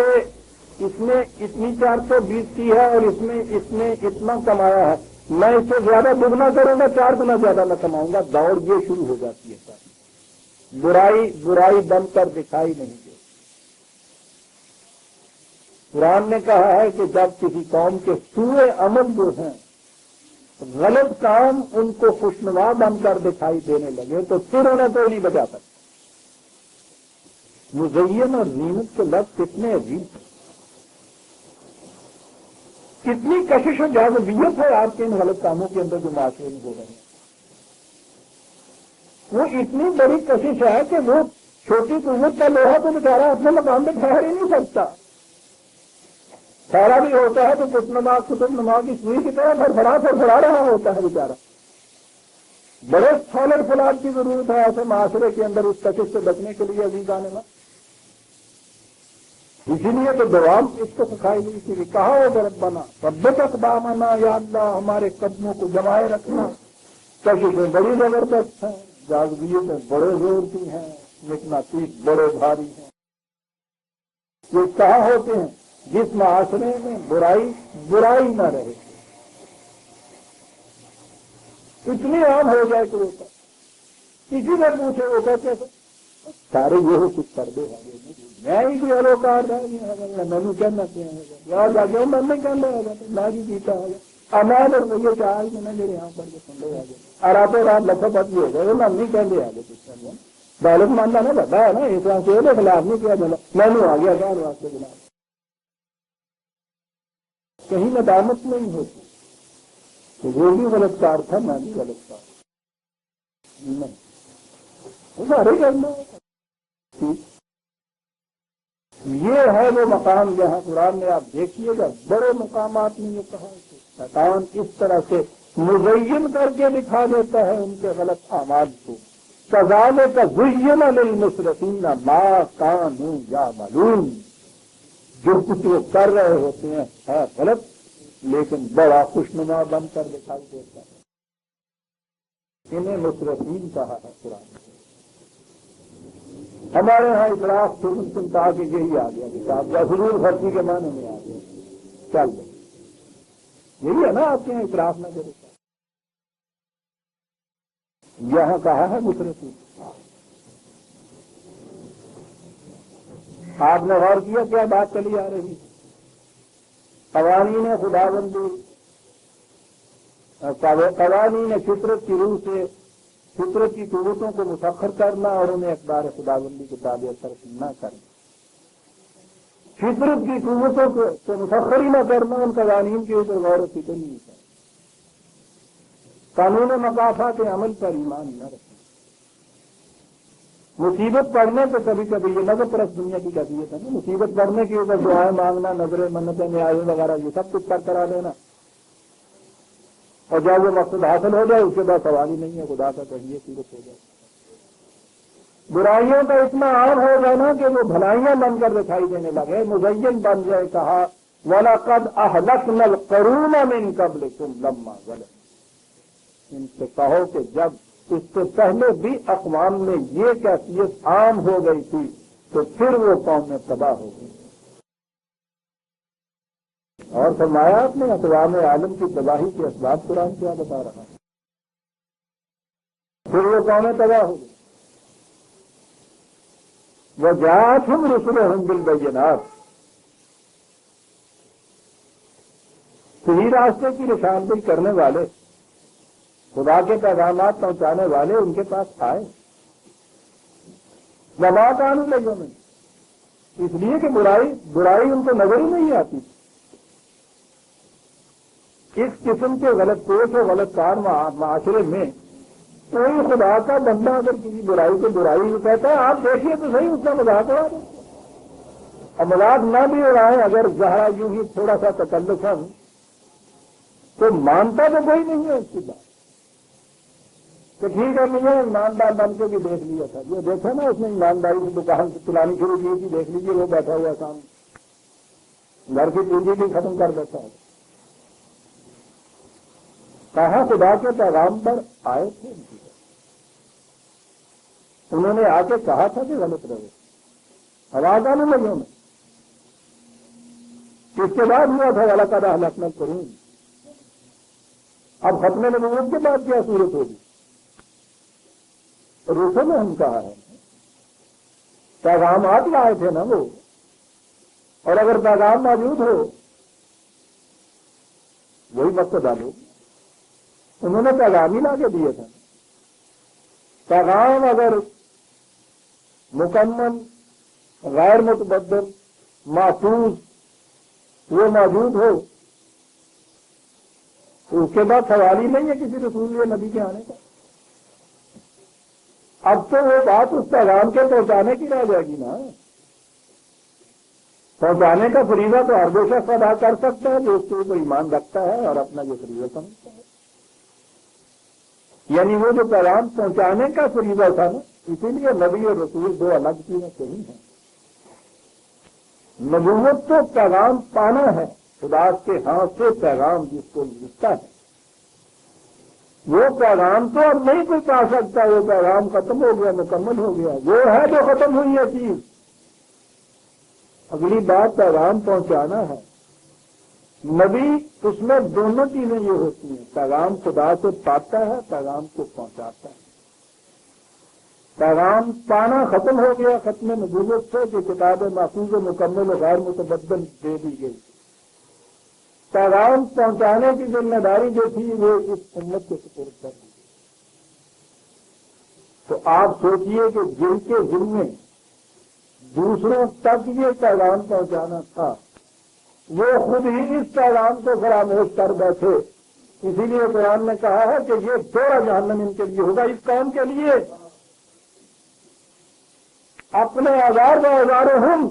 اس نے اتنی 420 کی ہے اور اس نے اتنا کمایا ہے، میں اس سے زیادہ دگنا کروں گا، 4 گنا زیادہ نہ کماؤں گا. دوڑ یہ شروع ہو جاتی ہے ساری. برائی بن کر دکھائی نہیں دے. قرآن نے کہا ہے کہ جب کسی قوم کے سوء عمل جو ہیں، غلط کام ان کو خوشنما بن کر دکھائی دینے لگے تو پھر انہیں تو نہیں بچا سکتا. مزین اور زینت کے لفظ کتنے عجیب ہیں. کتنی کشش و جاذبیت ہے آپ کے ان غلط کاموں کے اندر جو معاشرے میں ہو رہے ہیں. وہ اتنی بڑی کشش ہے کہ وہ چھوٹی قوت کا لوہا تو بیچارہ اپنے مقام پہ ٹھہر ہی نہیں سکتا. ٹھہرا بھی ہوتا ہے تو کتب نما کی سوئی کی طرح بڑھا رہا ہوتا ہے بیچارہ. بڑے سالر فلاد کی ضرورت ہے ایسے معاشرے کے اندر اس کشش سے بچنے کے لیے عزیزان میں. اسی لیے تو دوام اس کو سکھائی گئی تھی کہ کہا ہو رب بنا ربک اقدامنا، یا اللہ ہمارے قدموں کو جمائے رکھنا. کششیں بڑی زبردست ہیں، جاذبیتیں بڑے زور کی ہیں، مقناطیس بڑے بھاری ہیں. یہ کہاں ہوتے ہیں؟ جس معاشرے میں برائی نہ رہے، اتنی عام ہو جائے کہ وہ کسی نے پوچھے وہ کہتے ہیں سارے یہ کچھ کر دے میں ہی کوئی اروکار رہ گیا میں نے کہنا یاد آ گیا میں نہیں کہنا ہوگا میں بھی پیتا ہوگا میں یہ چاہ کہ میں میرے یہاں پر سن لے آ گئے اور راتوں رات لفظ پت بھی ہو گئے میں نہیں کہہ دے آگے کچھ کرنا دولت ماننا نہ بتا ہے نا اس طرح سے خلاف نہیں کیا جانا میں نے آ گیا کیا واسطے خلاف کہیں ندامت نہیں ہوتی تو وہ بھی غلط کار تھا میں بھی غلط کار نہیں سارے کرنا. یہ ہے وہ مقام جہاں قرآن نے آپ دیکھیے گا بڑے مقامات میں یہ کہا کہ شیطان اس طرح سے مزین کر کے دکھا دیتا ہے ان کے غلط اعمال کو. کذالک زین للمسرفین ما کانوا یعملون. جو کچھ وہ کر رہے ہوتے ہیں ہے غلط لیکن بڑا خوشنما بن کر دکھائی دیتا ہے. انہیں مسرفین کہا ہے قرآن. ہمارے یہاں اطراف سنتا کہ یہی آ گیا کتاب یا حضور خرچی کے معنی میں آ گیا چل گئے یہی ہے نا آپ کے یہاں اطراف میں جو یہاں کہا ہے مسرفین. آپ نے غور کیا کیا بات چلی آ رہی قوانین خداوندی قوانین فطرت کی روح سے فطرت کی قوتوں کو مسخر کرنا اور انہیں اقدار خداوندی کے تابع صرف نہ کرنا. فطرت کی قوتوں کو مسخر ہی نہ کرنا ان قوانین کے اوپر غور و فکر نہیں کرنا. قانون مقافات عمل پر ایمان نہ رکھنا. مصیبت پڑنے پہ کبھی کبھی یہ نظر پرست دنیا کی کیفیت ہے نا مصیبت پڑنے کے اوپر دعائیں مانگنا نظریں منتیں نیازیں وغیرہ یہ سب کچھ کر کرا دینا اور جب وہ مقصد حاصل ہو جائے اس کے بعد سوال ہی نہیں ہے خدا کا کہیے صورت ہو جائے. برائیوں کا اتنا عام ہو گیا نا کہ وہ بھلائیاں بن کر دکھائی دینے لگے مزین بن جائے. کہا وَلَقَدْ أَهْلَكْنَا الْقَرُونَ مِنْ قَبْلِكُمْ لَمَّا ظَلَمُوا. ان سے کہو کہ جب اس سے پہلے بھی اقوام میں یہ کیفیت عام ہو گئی تھی تو پھر وہ قوم میں تباہ ہو گئی. اور فرمایا آپ نے اقوام عالم کی تباہی کے اسباب قرآن کیا بتا رہا ہے. پھر وہ قومیں تباہ ہو گئی. وَجَاءَتْهُمْ رُسُلُهُمْ بِالْبَيِّنَاتِ. صحیح راستے کی نشاندہی کرنے والے، خدا کے پیغامات پہنچانے والے ان کے پاس آئے. وما کانوا لیؤمنون، اس لیے کہ برائی ان کو نظر ہی نہیں آتی. اس قسم کے غلط پیش اور غلط کار معاشرے میں کوئی خدا کا بندہ اگر کسی برائی کو برائی کہتا ہے، آپ دیکھیے تو صحیح اس کا مذاق اڑا دیں. اور مذاق نہ بھی اڑائیں، اگر ظاہرا یوں ہی تھوڑا سا تکلفاً، تو مانتا تو کوئی نہیں ہے اس کی بات. تو ٹھیک ہے، مجھے ایماندار بن کے بھی دیکھ لیا تھا، یہ دیکھا نا اس نے ایمانداری سے دکان چلانی شروع کی تھی، دیکھ لیجیے وہ بیٹھا ہوا سامنے، گھر کی پونجی بھی ختم کر دیتا ہے. کہاں خدا کے پیغام پر آئے تھے، انہوں نے آ کے کہا تھا کہ غلط رہے، آواز آنے لگے میں. اس کے بعد ہوا تھا وَلَقَدْ أَهْلَكْنَا الْقُرُونَ. اب ختم نبوت کے بعد کیا صورت ہوگی؟ رسل میں ہم کہا ہے پیغامات لائے تھے نا وہ، اور اگر پیغام موجود ہو وہی وقت ڈالو. انہوں نے پیغام ہی لا کے دیے تھا. پیغام اگر مکمل، غیر متبدل، محفوظ وہ موجود ہو تو اس کے بعد سوال ہی نہیں ہے کسی رسول یا نبی کے آنے کا. اب تو وہ بات اس پیغام کے پہنچانے کی رہ جائے گی نا. پہنچانے کا فریضہ تو ہر وہ شخص ادا کر سکتا ہے جو اس کے اوپر ایمان رکھتا ہے اور اپنا جو فریضہ سمجھتا ہے. یعنی وہ جو پیغام پہنچانے کا فریضہ تھا نا، اسی لیے نبی اور رسول دو الگ چیزیں صحیح ہیں. نبوت تو پیغام پانا ہے، خدا کے ہاتھ سے پیغام جس کو ملتا ہے، وہ پیغام تو اب نہیں کوئی پا سکتا. وہ پیغام ختم ہو گیا، مکمل ہو گیا، وہ ہے جو ختم ہوئی ہے چیز. اگلی بات پیغام پہنچانا ہے. نبی اس میں دونوں چیزیں یہ ہوتی ہیں، پیغام خدا سے پاتا ہے، پیغام کو پہنچاتا ہے. پیغام پانا ختم ہو گیا ختم نبوت سے کہ کتاب محفوظ و مکمل و غیر متبدل دے دی گئی. پیغام پہنچانے کی ذمہ داری جو تھی وہ اس امت کے سپرد کر دی. تو آپ سوچئے کہ جن کے ذمے دوسروں تک یہ پیغام پہنچانا تھا، وہ خود ہی اس پیغام کو فراموش کر بیٹھے. اسی لیے قرآن نے کہا ہے کہ یہ دوہرا جہنم ان کے لیے ہوگا. اس قوم کے لیے اپنے آزار و آزاروں ہم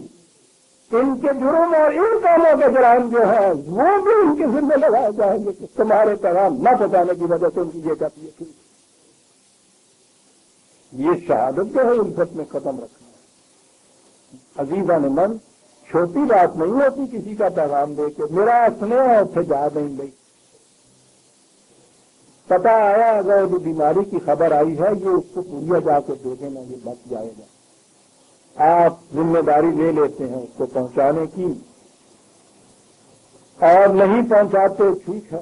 ان کے جرم اور ان کاموں کے جرائم جو ہے وہ بھی ان کے ذمہ لگائے جائیں گے کہ تمہارے پیغام نہ پہنچانے کی وجہ سے ان کی یہ کیفیت تھی. یہ شہادت جو ہے الفت میں قدم رکھنا ہے. عزیزان من، چھوٹی بات نہیں ہوتی کسی کا پیغام دے کے میرا سنیا اتنے جا نہیں گئی. پتہ آیا اگر وہ بیماری کی خبر آئی ہے یہ اس کو پوریا جا کے دے دینا، یہ بچ جائے گا. آپ ذمہ داری لے لیتے ہیں اس کو پہنچانے کی، اور نہیں پہنچاتے ٹھیک ہے،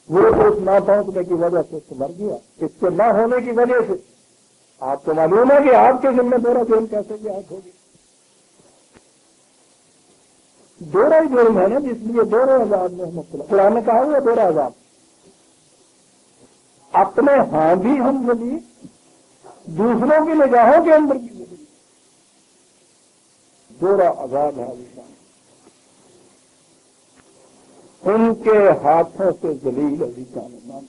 وہ تو اس نہ پہنچنے کی وجہ سے مر گیا. اس کے نہ ہونے کی وجہ سے آپ کو معلوم ہے کہ آپ کے ذمہ میرا جرم کیسے جائز ہوگی. دوہرا ہی جرم ہے نا، جس لیے دوہرے عذاب میں مبتلا. قرآن نے کہا ہوا دوہرا عذاب. اپنے ہاں بھی ہم ذلیل، دوسروں کی نگاہوں کے اندر بھی ذلیل. دوہرا عذاب ہے ان کے ہاتھوں سے ذلیل عزیزان.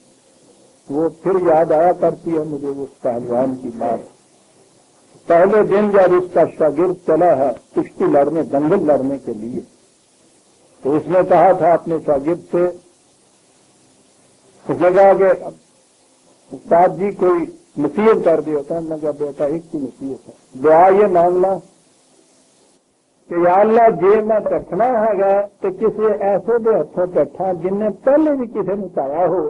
وہ پھر یاد آیا کرتی ہے مجھے اس پہلوان کی بات. پہلے دن جب اس کا شاگرد چلا ہے کشتی لڑنے، دنگل لڑنے کے لیے، تو اس نے کہا تھا اپنے شاگرد سے، اس نے کہا کہ استاد جی کوئی نصیحت کر دی ہوتا ہے. میں کہا بیٹا ایک کی نصیحت ہے، دعا یہ مانگنا کہ یا اللہ جے میں ٹٹنا ہے گا تو کسی ایسے دے ہاتھوں ٹٹھا جن نے پہلے بھی کسی نے پایا ہوئے،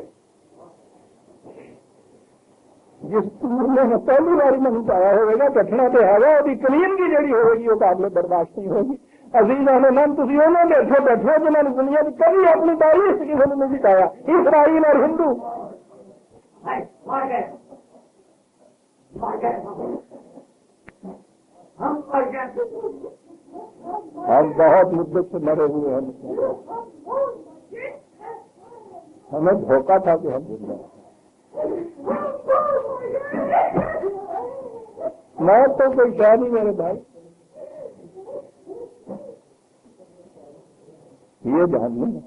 جس مرنے میں پہلی باری میں نہیں پایا ہوئے گا. ٹٹنا تو ہے گا، وہ کلیم کی جڑی ہوگی وہ قابل برداشت نہیں ہوگی. عزیزان من، تھی انہوں نے بیٹھو بیٹھو جنہوں نے دنیا کی کبھی اپنی تاریخ کسی نے نہیں پایا. اسرائیل اور ہندو ہم بہت مدت سے مرے ہوئے ہیں. ہمیں دھوکہ تھا کہ ہم زندہ ہیں. موت تو کوئی شاید نہیں میرے بھائی، یہ جہنم ہے.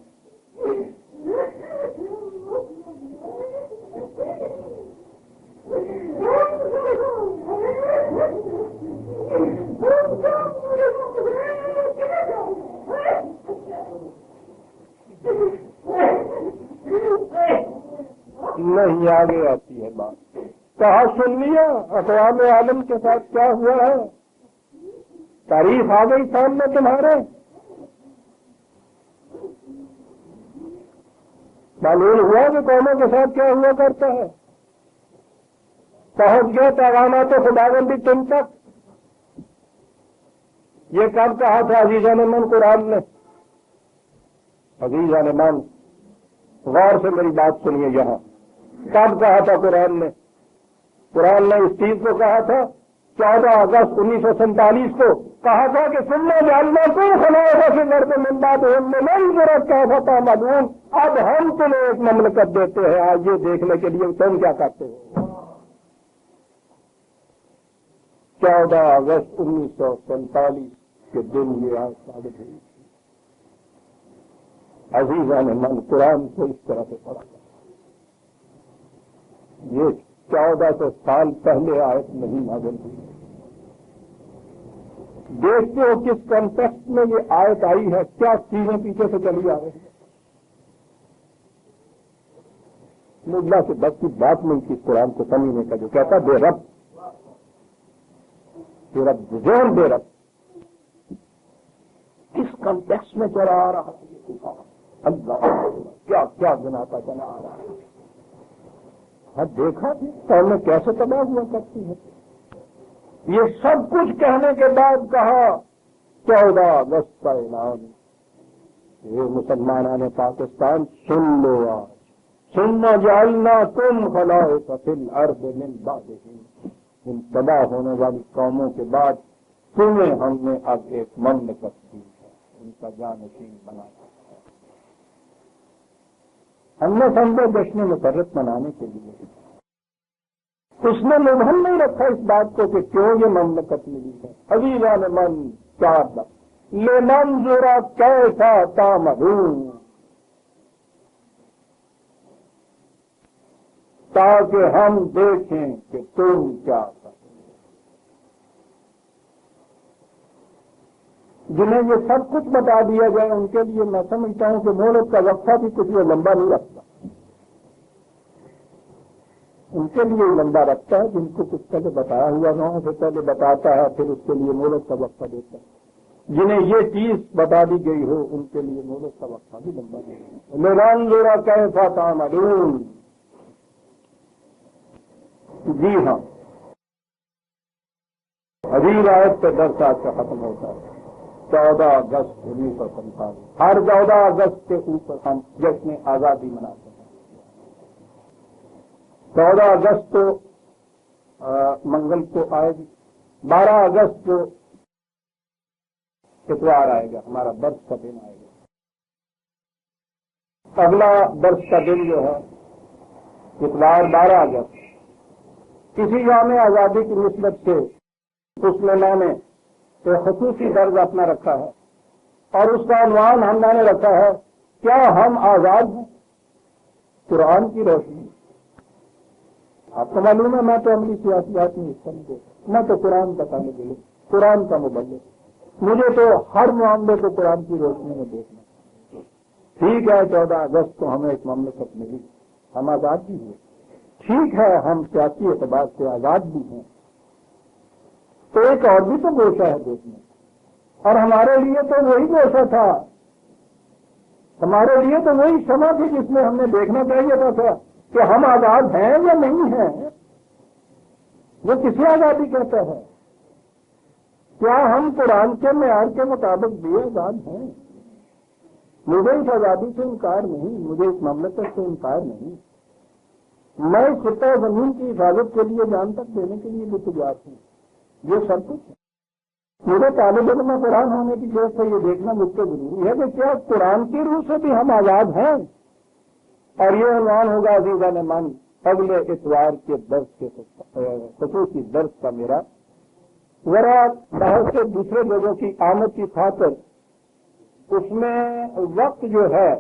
نہیں آگے آتی ہے بات. کہا سن لیا اقوام عالم کے ساتھ کیا ہوا ہے، تاریخ آ گئی سامنے تمہارے. معلوم ہوا کہ قوموں کے ساتھ کیا ہوا کرتا ہے. پہنچ گئے پیغامات خداوندی تم تک. یہ کب کہا تھا عزیزان من قرآن نے؟ عزیزان من غور سے میری بات سنیے. یہاں کب کہا تھا قرآن نے؟ قرآن نے اس چیز کو کہا تھا 14 اگست 1947 کو کہا تھا کہ سننا جاننا تو خلاف سے گھر میں ممباد ہونے نہیں ضرورت کہا تھا معلوم. اب ہم تمہیں ایک مملکت دیتے ہیں، آج یہ دیکھنے کے لیے تم کیا کرتے ہو. 14 اگست 1947 کے دن یہ آج ثابت ہوئی. عزیزان من قرآن کو اس طرح سے پڑھا. یہ 1400 سال پہلے آیت نہیں نازل ہوئی. دیکھتے ہو کس کنٹیکسٹ میں یہ آیت آئی ہے، کیا چیزیں پیچھے سے چلی آ رہی ہیں. اللہ سے بس کی بات نہیں تھی قرآن کو سمجھنے کا، جو کہتا بے رب بے رب زون بے رب. کس کنٹیکسٹ میں چلا آ رہا ہے اللہ کیا کیا گناتا چلا آ رہا ہے. دیکھا قوم میں کیسے تباہ ہوا کرتی ہے. یہ سب کچھ کہنے کے بعد کہا 14 اگست کا اعلان. یہ مسلمانان پاکستان سن لو، آج سننا جالنا تم خلائق فی الارض من بعدہم. ان تباہ ہونے والی قوموں کے بعد تمہیں ہم نے اب ایک مملکت دی ہے، ان کا جانشین بنایا. ہم نے سمجھا جشن مسرت منانے کے لیے. اس نے مبہم نہیں رکھا اس بات کو کہ کیوں یہ مملکت ملی ہے. عزیزان من 4 لننظر کیف تعملون، تاکہ ہم دیکھیں کہ تم کیا کرتے. جنہیں یہ سب کچھ بتا دیا جائے ان کے لیے میں سمجھتا ہوں کہ مہلت کا وقفہ بھی کچھ وہ لمبا نہیں رکھتا. ان کے لیے لمبا رکھتا ہے جن کو کچھ پہلے بتایا ہوا نہ ہو، پھر پہلے بتاتا ہے، پھر اس کے لیے مہلت کا وقفہ دیتا ہے. جنہیں یہ چیز بتا دی گئی ہو ان کے لیے مہلت کا وقفہ بھی لمبا نہیں ہے. لننظر کیف تعملون. جی ہاں، عظیم آیت پہ درس آج کا ختم ہوتا ہے. 14 اگست 1947 ہر 14 اگست کے اوپر ہم جشن آزادی مناتے ہیں. 14 اگست کو منگل کو آئے گی. 12 اگست کو اتوار آئے گا، ہمارا برس کا دن آئے گا. اگلا برس کا دن جو ہے اتوار 12 اگست. کسی یوم آزادی کی نسبت سے اس میں میں نے ایک خصوصی درج اپنا رکھا ہے اور اس کا عنوان ہم نے رکھا ہے کیا ہم آزاد ہیں قرآن کی روشنی. آپ کو معلوم ہے میں تو عملی سیاسیات میں حصہ نہیں دیتا، میں تو قرآن بتانے کے لیے قرآن کا مبلغ. مجھے تو ہر معاملے کو قرآن کی روشنی میں دیکھنا. ٹھیک ہے 14 اگست کو ہمیں ایک مملکت ملی، ہم آزاد بھی ہوئے. ٹھیک ہے ہم سیاسی اعتبار سے آزاد بھی ہیں، تو ایک اور بھی تو گوشہ ہے دیکھنے. اور ہمارے لیے تو وہی گوشہ تھا، ہمارے لیے تو وہی شمع تھی جس میں ہم نے دیکھنا چاہیے تھا کہ ہم آزاد ہیں یا نہیں ہیں. وہ کسی آزادی کہتا ہے؟ کیا ہم قرآن کے معیار کے مطابق بھی آزاد ہیں؟ مجھے اس آزادی سے انکار نہیں، مجھے اس مملکت سے انکار نہیں. میں خطہ زمین کی حفاظت کے لیے جان تک دینے کے لیے بھی تیار ہوں. یہ سب کچھ میرے طالب علم میں قرآن ہونے کی وجہ سے یہ دیکھنا مجھ کو ضروری ہے کہ کیا قرآن کی روح سے بھی ہم آزاد ہیں. اور یہ عنوان ہوگا عزیزان من اگلے اتوار کے درس کے خصوصی درس کا میرا، ذرا بہت سے دوسرے لوگوں کی آمد کی خاطر اس میں وقت جو ہے